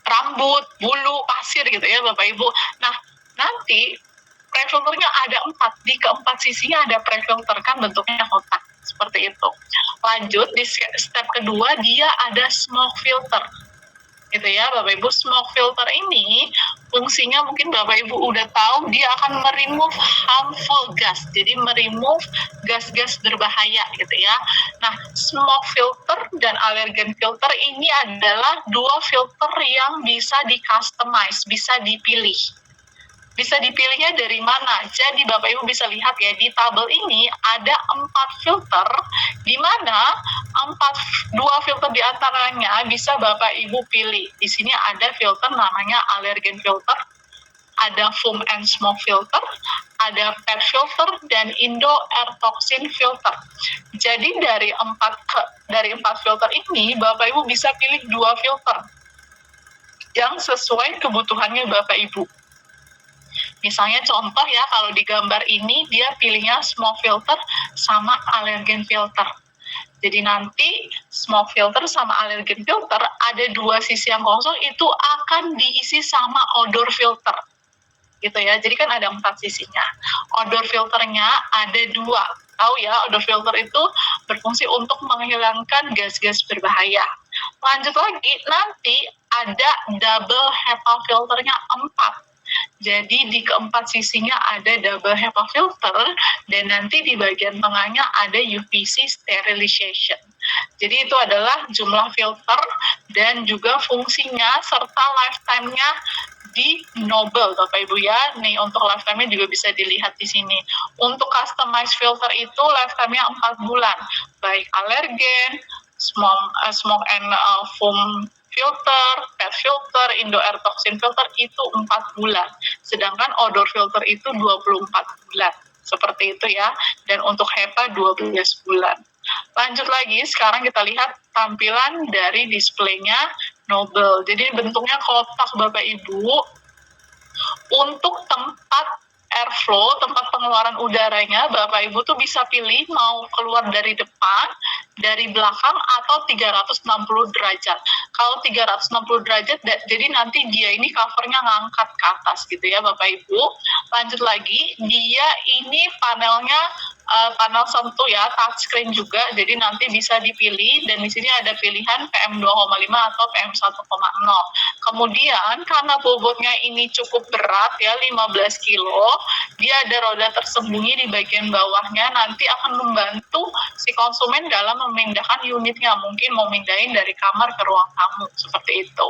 rambut, bulu, pasir gitu ya Bapak Ibu. Nah, nanti pre-filternya ada 4, di keempat sisinya ada pre-filter, kan bentuknya kotak seperti itu. Lanjut di step kedua dia ada smoke filter gitu ya Bapak Ibu. Smoke filter ini fungsinya mungkin Bapak Ibu udah tahu, dia akan meremove harmful gas, jadi meremove gas-gas berbahaya gitu ya. Nah, smoke filter dan allergen filter ini adalah dua filter yang bisa di-customize, bisa dipilih. Bisa dipilihnya dari mana? Jadi Bapak Ibu bisa lihat ya di tabel ini ada 4 filter, di mana 2 filter di antaranya bisa Bapak Ibu pilih. Di sini ada filter namanya allergen filter, ada foam and smoke filter, ada PET filter, dan Indo air toxin filter. Jadi dari 4 filter ini Bapak Ibu bisa pilih 2 filter yang sesuai kebutuhannya Bapak Ibu. Misalnya contoh ya, kalau di gambar ini dia pilihnya smoke filter sama allergen filter. Jadi nanti smoke filter sama allergen filter ada 2 sisi yang kosong, itu akan diisi sama odor filter. Gitu ya. Jadi kan ada 4 sisinya. Odor filternya ada 2. Tahu ya, odor filter itu berfungsi untuk menghilangkan gas-gas berbahaya. Lanjut lagi, nanti ada double HEPA filternya 4. Jadi di keempat sisinya ada double HEPA filter, dan nanti di bagian tengahnya ada UVC sterilization. Jadi itu adalah jumlah filter dan juga fungsinya serta lifetime-nya di Noble Bapak Ibu ya. Nih untuk lifetime-nya juga bisa dilihat di sini. Untuk customized filter itu lifetime-nya 4 bulan. Baik allergen, smoke and foam filter, PET filter, Indo air toxin filter itu 4 bulan. Sedangkan odor filter itu 24 bulan. Seperti itu ya. Dan untuk HEPA 12 bulan. Lanjut lagi, sekarang kita lihat tampilan dari displaynya Noble. Jadi bentuknya kotak Bapak Ibu. Untuk tempat airflow, tempat pengeluaran udaranya, Bapak Ibu tuh bisa pilih mau keluar dari depan, dari belakang, atau 360 derajat. Kalau 360 derajat, jadi nanti dia ini covernya ngangkat ke atas gitu ya Bapak Ibu. Lanjut lagi, dia ini panelnya panel sentuh ya, touchscreen juga, jadi nanti bisa dipilih, dan di sini ada pilihan PM2,5 atau PM1,0. Kemudian karena bobotnya ini cukup berat ya, 15 kilo, dia ada roda tersembunyi di bagian bawahnya, nanti akan membantu si konsumen dalam memindahkan unitnya, mungkin mau mindahin dari kamar ke ruang tamu, seperti itu.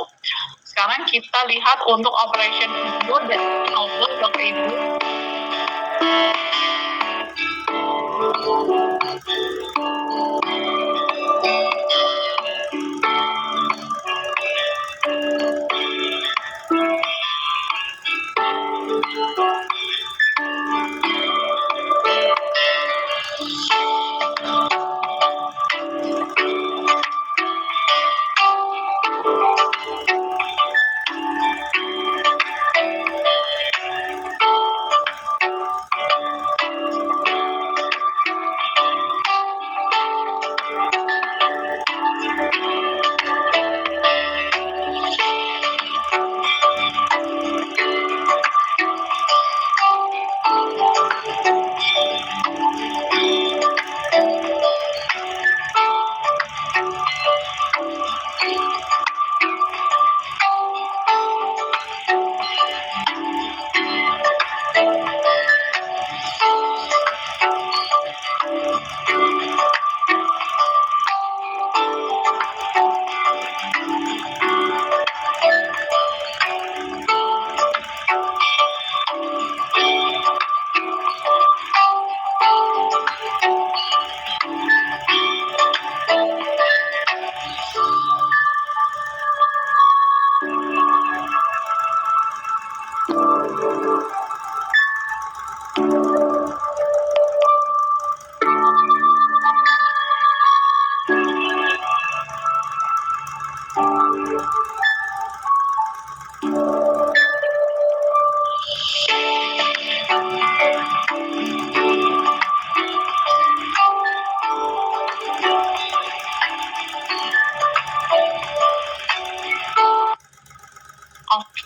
Sekarang kita lihat untuk operation input dan output Bapak Ibu.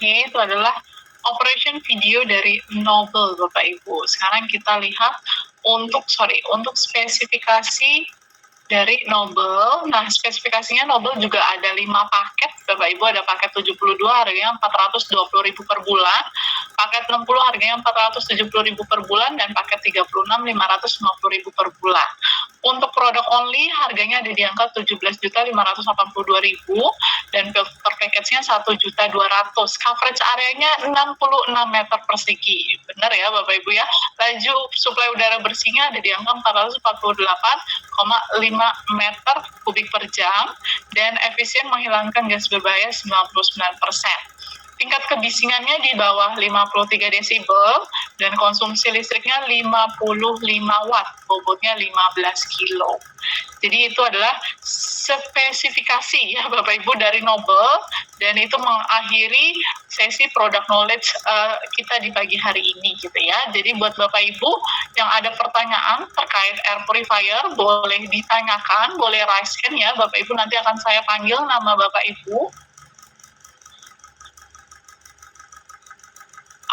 Oke, itu adalah operation video dari Noble, Bapak Ibu. Sekarang kita lihat untuk spesifikasi dari Noble. Nah, spesifikasinya Noble juga ada 5 paket, Bapak Ibu. Ada paket 72 harganya 420.000 per bulan, paket 60 harganya 470.000 per bulan, dan paket 36 550.000 per bulan. Untuk produk only harganya ada di angka 17.582.000 dan filter package-nya 1.200.000. Coverage areanya 66 meter persegi. Benar ya Bapak Ibu ya. Laju suplai udara bersihnya ada di angka 448,5 meter kubik per jam dan efisien menghilangkan gas berbahaya 99%. Tingkat kebisingannya di bawah 53 desibel dan konsumsi listriknya 55 watt, bobotnya 15 kilo. Jadi itu adalah spesifikasi ya Bapak Ibu dari Noble, dan itu mengakhiri sesi product knowledge kita di pagi hari ini gitu ya. Jadi buat Bapak Ibu yang ada pertanyaan terkait air purifier, boleh ditanyakan, boleh raise hand ya Bapak Ibu, nanti akan saya panggil nama Bapak Ibu.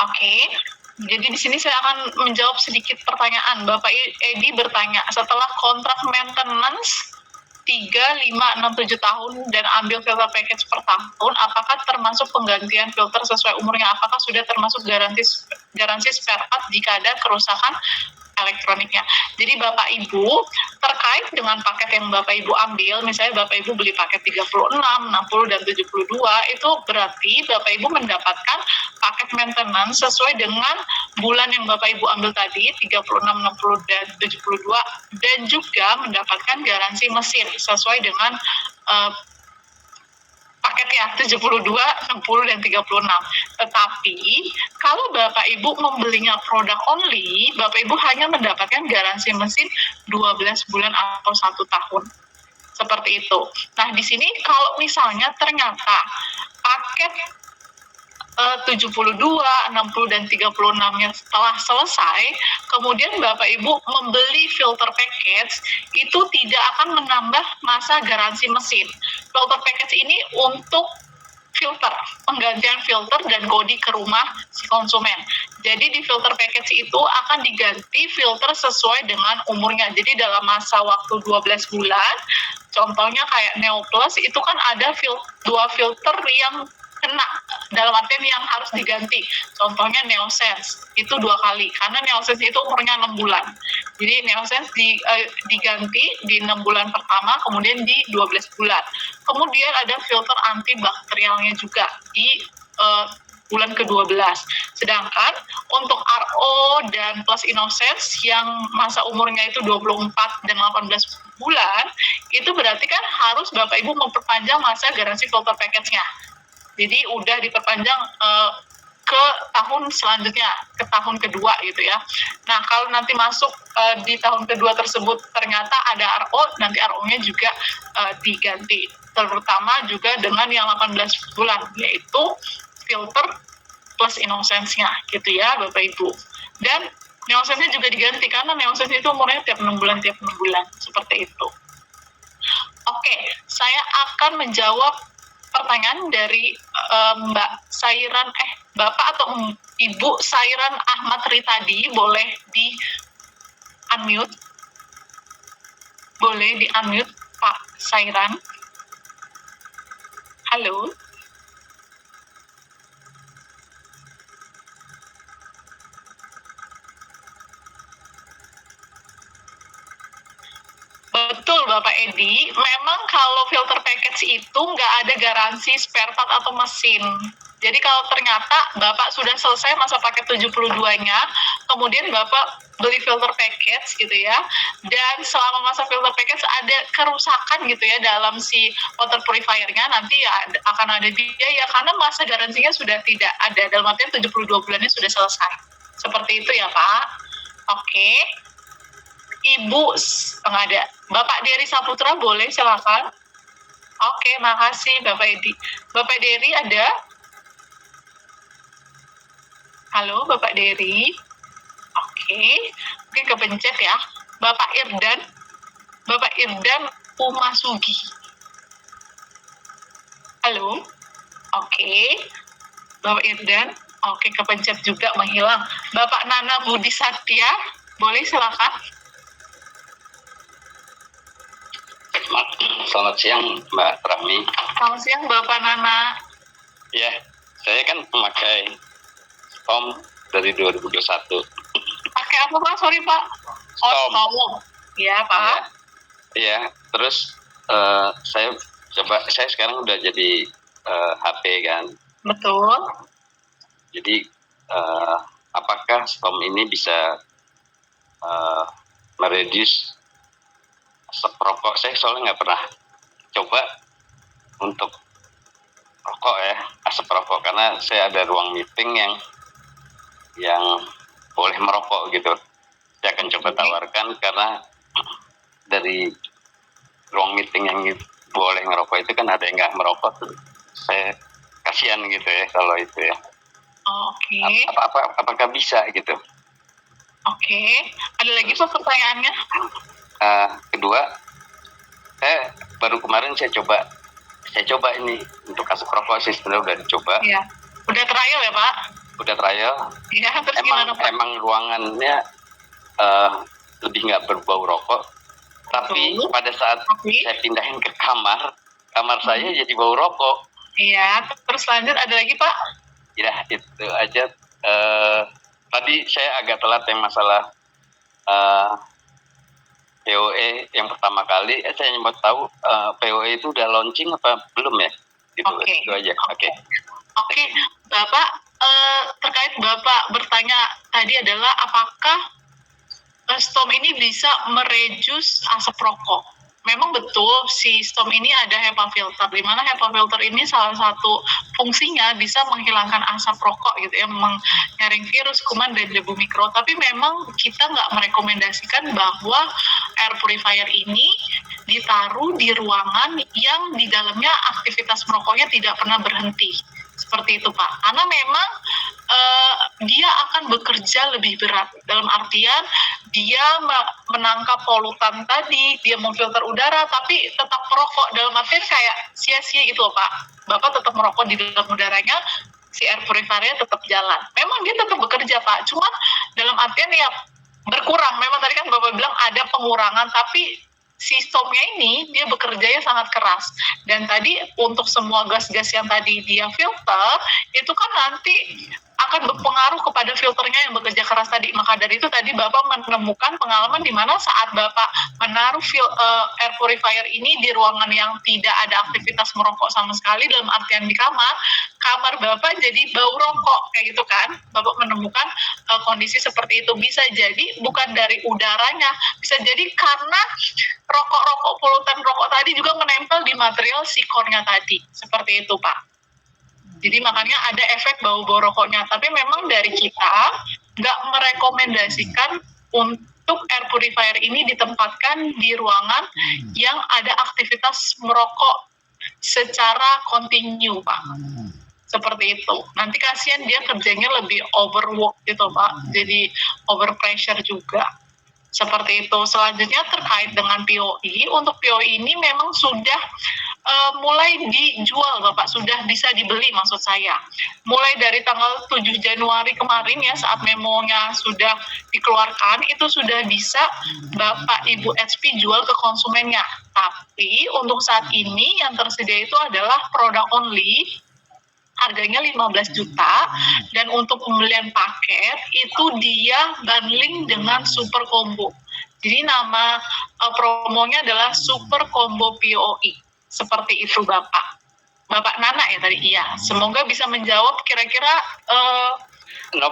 Oke, jadi di sini saya akan menjawab sedikit pertanyaan. Bapak Edi bertanya, setelah kontrak maintenance 3, 5, 6, 7 tahun dan ambil filter package per tahun, apakah termasuk penggantian filter sesuai umurnya? Apakah sudah termasuk garansi spare part jika ada kerusakan elektroniknya? Jadi Bapak Ibu, terkait dengan paket yang Bapak Ibu ambil, misalnya Bapak Ibu beli paket 36, 60, dan 72, itu berarti Bapak Ibu mendapatkan paket maintenance sesuai dengan bulan yang Bapak Ibu ambil tadi, 36, 60, dan 72, dan juga mendapatkan garansi mesin sesuai dengan paket ya 72, 60, dan 36. Tetapi kalau Bapak Ibu membelinya produk only, Bapak Ibu hanya mendapatkan garansi mesin 12 bulan atau 1 tahun. Seperti itu. Nah, di sini kalau misalnya ternyata paket 72, 60, dan 36-nya setelah selesai, kemudian Bapak Ibu membeli filter package, itu tidak akan menambah masa garansi mesin. Filter package ini untuk filter, penggantian filter dan kodi ke rumah si konsumen. Jadi di filter package itu akan diganti filter sesuai dengan umurnya. Jadi dalam masa waktu 12 bulan, contohnya kayak Neo Plus, itu kan ada 2 filter yang kena, dalam artian yang harus diganti. Contohnya Neosense, itu 2 kali, karena Neosense itu umurnya 6 bulan. Jadi Neosense diganti di 6 bulan pertama, kemudian di 12 bulan. Kemudian ada filter antibakterialnya juga di bulan ke-12. Sedangkan untuk RO dan Plus Innocence yang masa umurnya itu 24 dan 18 bulan, itu berarti kan harus Bapak Ibu memperpanjang masa garansi filter package-nya. Jadi udah diperpanjang ke tahun selanjutnya, ke tahun kedua gitu ya. Nah, kalau nanti masuk di tahun kedua tersebut ternyata ada RO, nanti RO-nya juga diganti. Terutama juga dengan yang 18 bulan, yaitu filter Plus Innocence-nya gitu ya Bapak Ibu. Dan Neosense-nya juga diganti, karena Neosense itu umurnya tiap 6 bulan, seperti itu. Oke, saya akan menjawab pertanyaan dari Mbak Sairan, Bapak atau Ibu Sairan Ahmad Ritadi, boleh di unmute? Boleh di unmute Pak Sairan? Halo? Betul Bapak Edi, memang kalau filter package itu nggak ada garansi spare part atau mesin. Jadi kalau ternyata Bapak sudah selesai masa paket 72-nya, kemudian Bapak beli filter package gitu ya, dan selama masa filter package ada kerusakan gitu ya dalam si water purifier-nya, nanti ya akan ada biaya karena masa garansinya sudah tidak ada, dalam artian 72 bulannya sudah selesai. Seperti itu ya Pak. Oke. Ibu nggak ada. Bapak Dery Saputra boleh silakan. Oke, makasih Bapak Edi. Bapak Dery ada? Halo Bapak Dery. Oke, mungkin kepencet ya. Bapak Irdan Umasugi. Halo. Oke. Bapak Irdan, oke, kepencet juga menghilang. Bapak Nana Budi Satya, boleh silakan. Selamat siang Mbak Rahmi. Selamat siang Bapak Nana. Ya, saya kan memakai Storm dari 2021. Pakai apa Pak? Sorry Pak. Storm. Storm. Ya Pak. Iya, terus saya sekarang udah jadi HP kan. Betul. Jadi apakah Storm ini bisa mereduce asap rokok? Saya soalnya nggak pernah coba untuk rokok ya, asap rokok, karena saya ada ruang meeting yang boleh merokok gitu. Saya akan coba tawarkan, karena dari ruang meeting yang boleh ngerokok itu kan ada yang nggak merokok. Saya kasihan gitu ya kalau itu ya. Oke. Apakah bisa gitu? Oke. Ada lagi Pak pertanyaannya? Kedua, saya baru kemarin saya coba ini untuk asap rokok sih, sebenarnya udah dicoba. Iya. Udah trial ya Pak? Udah trial. Iya, terus gimana Pak? Emang ruangannya lebih nggak berbau rokok, tapi pada saat saya pindahin ke kamar saya jadi bau rokok. Iya, terus lanjut ada lagi Pak? Ya itu aja. Tadi saya agak telat yang masalah POE yang pertama kali. Saya mau tahu POE itu udah launching apa belum ya? Gitu. Itu aja. Oke. Bapak, terkait Bapak bertanya tadi adalah apakah Storm ini bisa mereduce asap rokok. Memang betul si Storm ini ada HEPA filter, di mana HEPA filter ini salah satu fungsinya bisa menghilangkan asap rokok gitu ya, menyaring virus, kuman, dan debu mikro. Tapi memang kita nggak merekomendasikan bahwa air purifier ini ditaruh di ruangan yang di dalamnya aktivitas merokoknya tidak pernah berhenti. Seperti itu Pak, karena memang dia akan bekerja lebih berat, dalam artian dia menangkap polutan tadi, dia memfilter udara, tapi tetap merokok, dalam artian kayak sia-sia gitu Pak. Bapak tetap merokok di dalam udaranya, si air purifier tetap jalan. Memang dia tetap bekerja Pak, cuma dalam artian ya berkurang. Memang tadi kan Bapak bilang ada pengurangan, tapi sistemnya ini dia bekerjanya sangat keras. Dan tadi untuk semua gas-gas yang tadi dia filter, itu kan nanti akan berpengaruh kepada filternya yang bekerja keras tadi. Maka dari itu tadi Bapak menemukan pengalaman di mana saat Bapak menaruh air purifier ini di ruangan yang tidak ada aktivitas merokok sama sekali, dalam artian di kamar Bapak jadi bau rokok, kayak gitu kan. Bapak menemukan kondisi seperti itu. Bisa jadi bukan dari udaranya, bisa jadi karena rokok polutan rokok tadi juga menempel di material sikornya tadi. Seperti itu Pak. Jadi makanya ada efek bau-bau rokoknya. Tapi memang dari kita nggak merekomendasikan untuk air purifier ini ditempatkan di ruangan yang ada aktivitas merokok secara kontinu Pak. Seperti itu. Nanti kasihan dia kerjanya lebih overwork gitu Pak. Jadi overpressure juga. Seperti itu. Selanjutnya terkait dengan POI, untuk POI ini memang sudah mulai dijual Bapak, sudah bisa dibeli maksud saya. Mulai dari tanggal 7 Januari kemarin ya, saat memonya sudah dikeluarkan, itu sudah bisa Bapak Ibu HP jual ke konsumennya. Tapi untuk saat ini yang tersedia itu adalah produk only, harganya 15 juta, dan untuk pembelian paket itu dia bundling dengan super combo. Jadi nama promonya adalah super combo POI. Seperti itu Bapak Nana ya tadi. Iya, semoga bisa menjawab kira-kira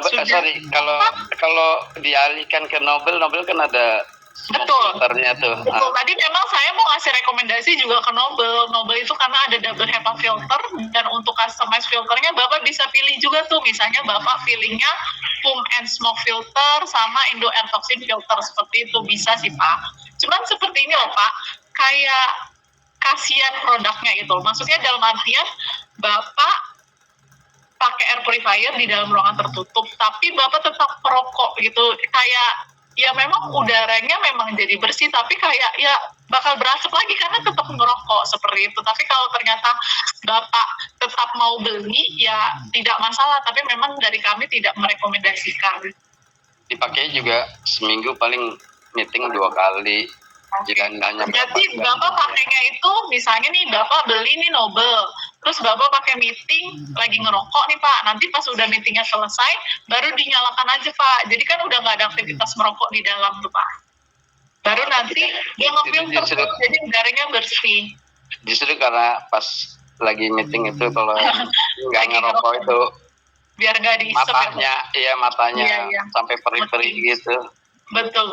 sorry, kalau dialihkan ke Nobel kan ada filternya tuh. Betul. Tadi memang saya mau ngasih rekomendasi juga ke Nobel itu karena ada double HEPA filter, dan untuk customize filternya Bapak bisa pilih juga tuh, misalnya Bapak pilihnya foam and smoke filter sama Indo air toxin filter, seperti itu bisa sih Pak. Cuman seperti ini loh Pak, kayak kasihan produknya gitu. Maksudnya dalam artian Bapak pakai air purifier di dalam ruangan tertutup, tapi Bapak tetap perokok gitu. Kayak ya memang udaranya memang jadi bersih, tapi kayak ya bakal berasap lagi karena tetap ngerokok seperti itu. Tapi kalau ternyata Bapak tetap mau beli, ya tidak masalah, tapi memang dari kami tidak merekomendasikan. Dipakai juga seminggu paling meeting 2 kali. Jika hanya Jadi Bapak pakainya itu misalnya nih Bapak beli nih Nobel, terus Bapak pakai meeting lagi ngerokok nih Pak, nanti pas udah meetingnya selesai baru dinyalakan aja Pak. Jadi kan udah nggak ada aktivitas merokok di dalam tuh Pak. Baru nanti dia ngefilter, jadi udaranya bersih. Justru karena pas lagi meeting itu kalau nggak ngerokok itu biar nggak diisep matanya iya. sampai perih-perih gitu. Betul.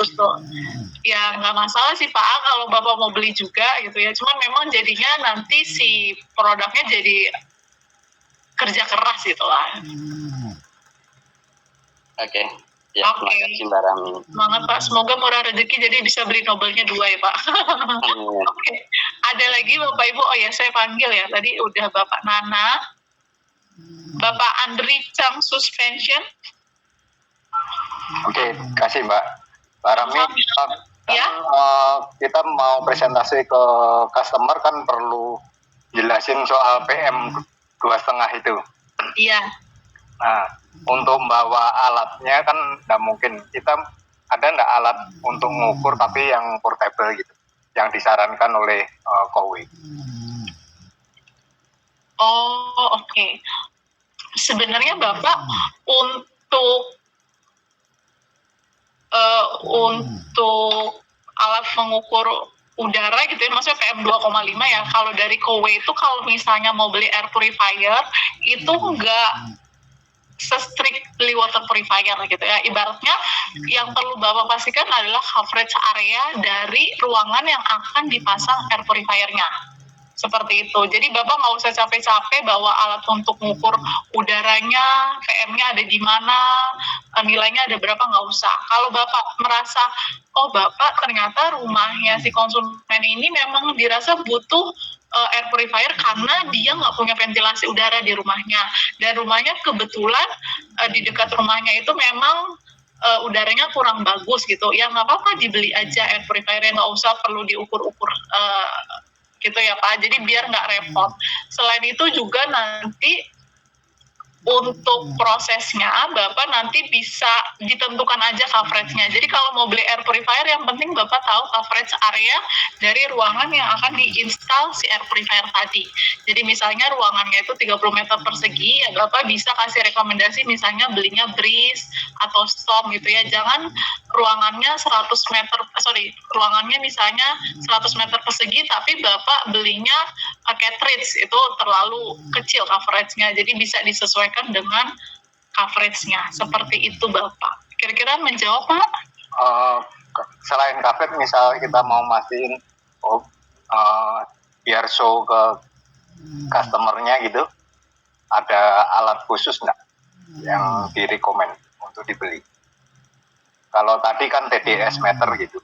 Ya nggak masalah sih Pak kalau Bapak mau beli juga gitu ya. Cuman memang jadinya nanti si produknya jadi kerja keras gitu lah. Oke. Ya, terima kasih Mbak Rami. Semangat Pak, semoga murah rezeki jadi bisa beli Nobelnya 2 ya Pak. Oke. Ada lagi Bapak Ibu, oh ya saya panggil ya, tadi udah Bapak Nana, Bapak Andri Chang Suspension. Oke, kasih Mbak Rami. Ya. Kita mau presentasi ke customer kan perlu jelasin soal PM 2,5 itu. Iya. Nah, untuk bawa alatnya kan nggak mungkin. Kita ada nggak alat untuk mengukur tapi yang portable gitu, yang disarankan oleh Kowi? Oh, oke. Sebenarnya Bapak untuk alat mengukur udara gitu ya, maksudnya PM 2,5 ya. Kalau dari Kowe itu kalau misalnya mau beli air purifier itu nggak se-strictly water purifier gitu ya. Ibaratnya yang perlu Bapak pastikan adalah coverage area dari ruangan yang akan dipasang air purifiernya. Seperti itu. Jadi Bapak nggak usah capek-capek bawa alat untuk mengukur udaranya, PM-nya ada di mana, nilainya ada berapa, nggak usah. Kalau Bapak merasa, oh Bapak ternyata rumahnya si konsumen ini memang dirasa butuh air purifier karena dia nggak punya ventilasi udara di rumahnya. Dan rumahnya kebetulan di dekat rumahnya itu memang udaranya kurang bagus gitu. Ya nggak apa-apa dibeli aja air purifiernya, nggak usah perlu diukur-ukur gitu ya Pak, jadi biar nggak repot. Selain itu juga nanti untuk prosesnya Bapak nanti bisa ditentukan aja coverage-nya. Jadi kalau mau beli air purifier yang penting Bapak tahu coverage area dari ruangan yang akan diinstal si air purifier tadi. Jadi misalnya ruangannya itu 30 meter persegi, ya Bapak bisa kasih rekomendasi misalnya belinya breeze atau storm gitu ya. Jangan ruangannya ruangannya misalnya 100 meter persegi tapi Bapak belinya cartridge, itu terlalu kecil coverage-nya. Jadi bisa disesuaikan dengan coverage-nya. Seperti itu Bapak. Kira-kira menjawab Pak? Selain coverage, misal kita mau mastiin biar show ke customer-nya gitu, ada alat khusus nggak yang direkomend untuk dibeli? Kalau tadi kan TDS meter gitu.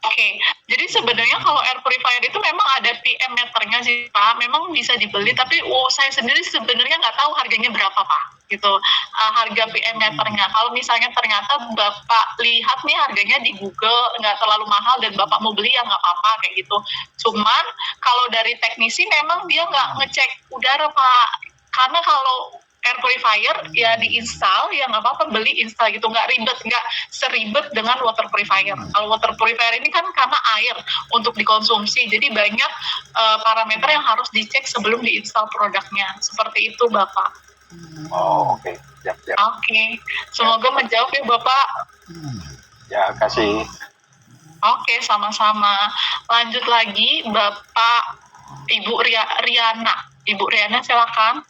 Oke, jadi sebenarnya kalau air purifier itu memang ada PM meternya sih Pak, memang bisa dibeli, tapi saya sendiri sebenarnya nggak tahu harganya berapa Pak, gitu, harga PM meternya. Kalau misalnya ternyata Bapak lihat nih harganya di Google nggak terlalu mahal dan Bapak mau beli ya nggak apa-apa kayak gitu. Cuman kalau dari teknisi memang dia nggak ngecek udara Pak, karena kalau air purifier ya diinstal ya nggak apa-apa beli install gitu, nggak ribet, nggak seribet dengan water purifier. Kalau water purifier ini kan karena air untuk dikonsumsi, jadi banyak parameter yang harus dicek sebelum diinstal produknya. Seperti itu Bapak. Oh oke. Siap. Oke, semoga menjawab ya Bapak. Ya kasih. Oke, sama-sama. Lanjut lagi Bapak Ibu Riana. Ibu Riana silakan.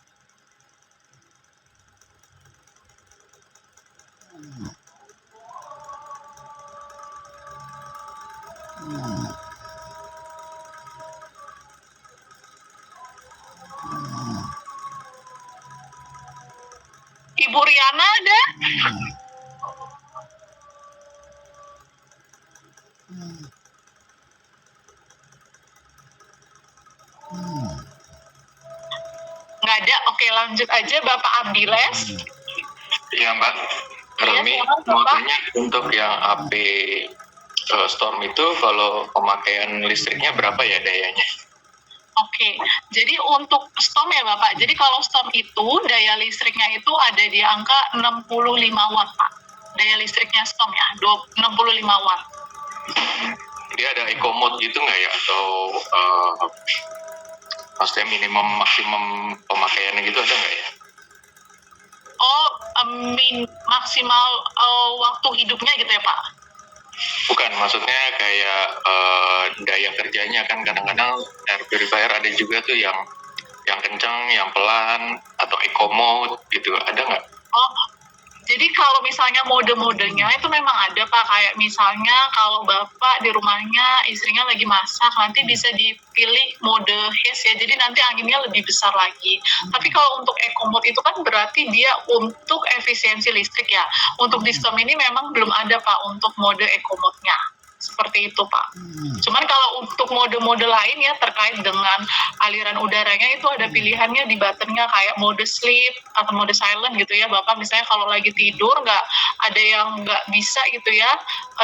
Ibu Riana ada? Nggak ada. Oke, lanjut aja Bapak Abdiles. Iya Mbak. Rami, silakan, mau Bapak. tanya untuk yang AP Storm itu kalau pemakaian listriknya berapa ya dayanya? Oke, jadi untuk Storm ya Bapak, jadi kalau Storm itu daya listriknya itu ada di angka 65 watt Pak. Daya listriknya Storm ya, 65 watt. Dia ada eco mode gitu nggak ya? Atau maksudnya minimum maksimum pemakaiannya gitu ada nggak ya? Oh, maksimal waktu hidupnya gitu ya Pak? Bukan, maksudnya kayak daya kerjanya kan kadang-kadang air purifier ada juga tuh yang kencang, yang pelan, atau eco mode gitu, ada nggak? Oh, jadi kalau misalnya mode-modenya itu memang ada Pak, kayak misalnya kalau Bapak di rumahnya istrinya lagi masak, nanti bisa dipilih mode haze ya, jadi nanti anginnya lebih besar lagi. Tapi kalau untuk eco mode itu kan berarti dia untuk efisiensi listrik ya. Untuk di Storm ini memang belum ada Pak untuk mode eco mode-nya. Seperti itu Pak. Cuman kalau untuk mode-mode lain ya terkait dengan aliran udaranya itu ada pilihannya di buttonnya kayak mode sleep atau mode silent gitu ya Bapak, misalnya kalau lagi tidur nggak ada yang nggak bisa gitu ya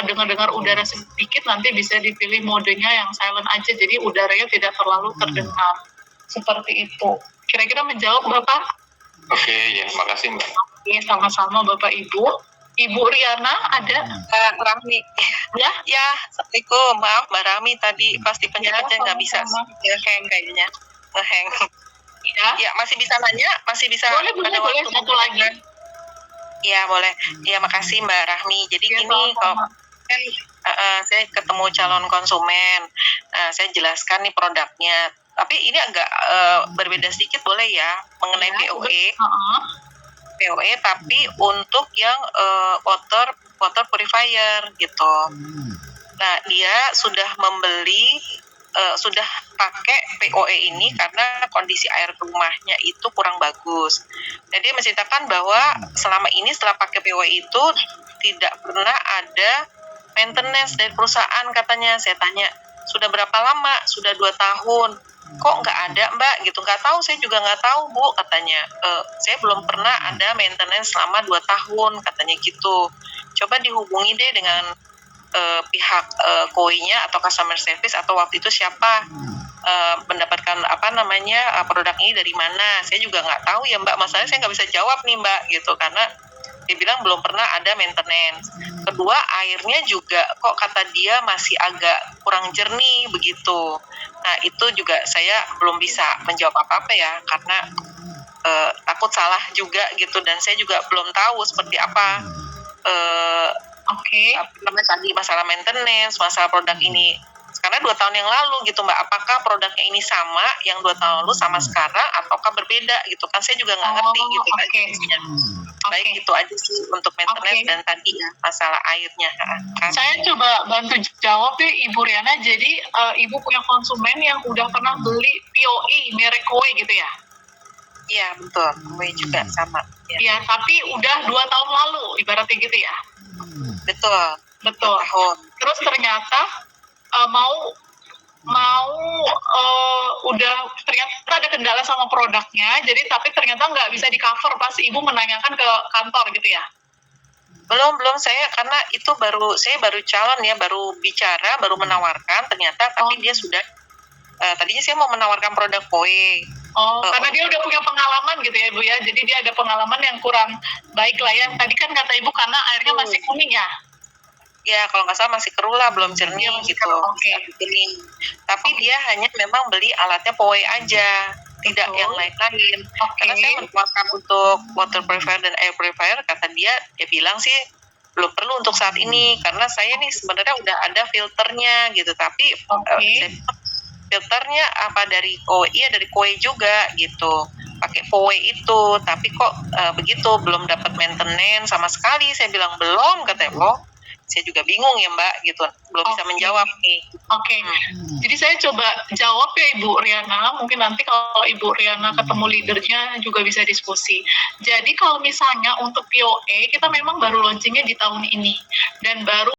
dengar-dengar udara sedikit, nanti bisa dipilih modenya yang silent aja, jadi udaranya tidak terlalu terdengar. Seperti itu. Kira-kira menjawab Bapak? Oke, ya, makasih Mbak. Oke, sama-sama Bapak Ibu. Ibu Riana ada? Rahmi. Ya? Ya, Assalamualaikum. Maaf Mbak Rahmi tadi pasti pencet-pencet nggak bisa. sama-sama. Ngeheng kayaknya. Ngeheng. Ya. Ya, masih bisa nanya? Masih bisa Boleh, pada boleh, waktu satu lagi. Iya, boleh. Ya, makasih Mbak Rahmi. Jadi Ya, gini, sama-sama. kalau saya ketemu calon konsumen, saya jelaskan nih produknya. Tapi ini agak berbeda sedikit boleh ya mengenai Ya, POE. Heeh. Tapi untuk yang water purifier gitu. Nah, dia sudah membeli sudah pakai POE ini karena kondisi air rumahnya itu kurang bagus. Dan dia menceritakan bahwa selama ini setelah pakai POE itu tidak pernah ada maintenance dari perusahaan katanya. Saya tanya, sudah berapa lama? Sudah 2 tahun. Kok nggak ada Mbak gitu? Nggak tahu, saya juga nggak tahu Bu katanya. Saya belum pernah ada maintenance selama 2 tahun katanya gitu. Coba dihubungi deh dengan pihak KOI-nya atau customer service atau waktu itu siapa mendapatkan produk ini dari mana. Saya juga nggak tahu ya Mbak, masalahnya saya nggak bisa jawab nih Mbak gitu karena dia bilang belum pernah ada maintenance. Kedua, airnya juga kok kata dia masih agak kurang jernih begitu. Nah, itu juga saya belum bisa menjawab apa-apa ya karena takut salah juga gitu, dan saya juga belum tahu seperti apa tadi masalah maintenance, masalah produk ini. Karena 2 tahun yang lalu gitu Mbak, apakah produknya ini sama yang 2 tahun lalu sama sekarang ataukah berbeda gitu kan, saya juga nggak ngerti gitu kan jenisnya. Baik, itu aja sih untuk maintenance dan tadi ya masalah airnya. Saya coba bantu jawab ya Ibu Riana. Jadi Ibu punya konsumen yang udah pernah beli POE merek KOE gitu ya? Iya betul, gue juga sama. Iya, tapi udah 2 tahun lalu ibaratnya gitu ya? Betul. Terus ternyata udah ternyata ada kendala sama produknya, jadi tapi ternyata nggak bisa di cover pas Ibu menanyakan ke kantor gitu ya? Belum, saya karena itu saya baru calon ya, baru bicara, baru menawarkan ternyata, tapi dia sudah tadinya saya mau menawarkan produk KOE. Karena dia udah punya pengalaman gitu ya Ibu ya, jadi dia ada pengalaman yang kurang baik lah ya. Tadi kan kata Ibu karena airnya masih kuning ya? Ya, kalau nggak salah masih keruh lah, belum jernih gitu. Tapi dia hanya memang beli alatnya POE aja, tidak yang lain-lain. Karena saya menawarkan untuk water purifier dan air purifier, kata dia bilang sih belum perlu untuk saat ini, karena saya nih sebenarnya udah ada filternya gitu, tapi filternya apa dari KOE, ya dari KOE juga gitu, pakai POE itu, tapi kok begitu, belum dapat maintenance sama sekali. Saya bilang belum, katanya. Saya juga bingung ya Mbak gitu, belum bisa menjawab nih. Jadi saya coba jawab ya Ibu Riana, mungkin nanti kalau Ibu Riana ketemu leadernya juga bisa diskusi. Jadi kalau misalnya untuk POE kita memang baru launchingnya di tahun ini dan baru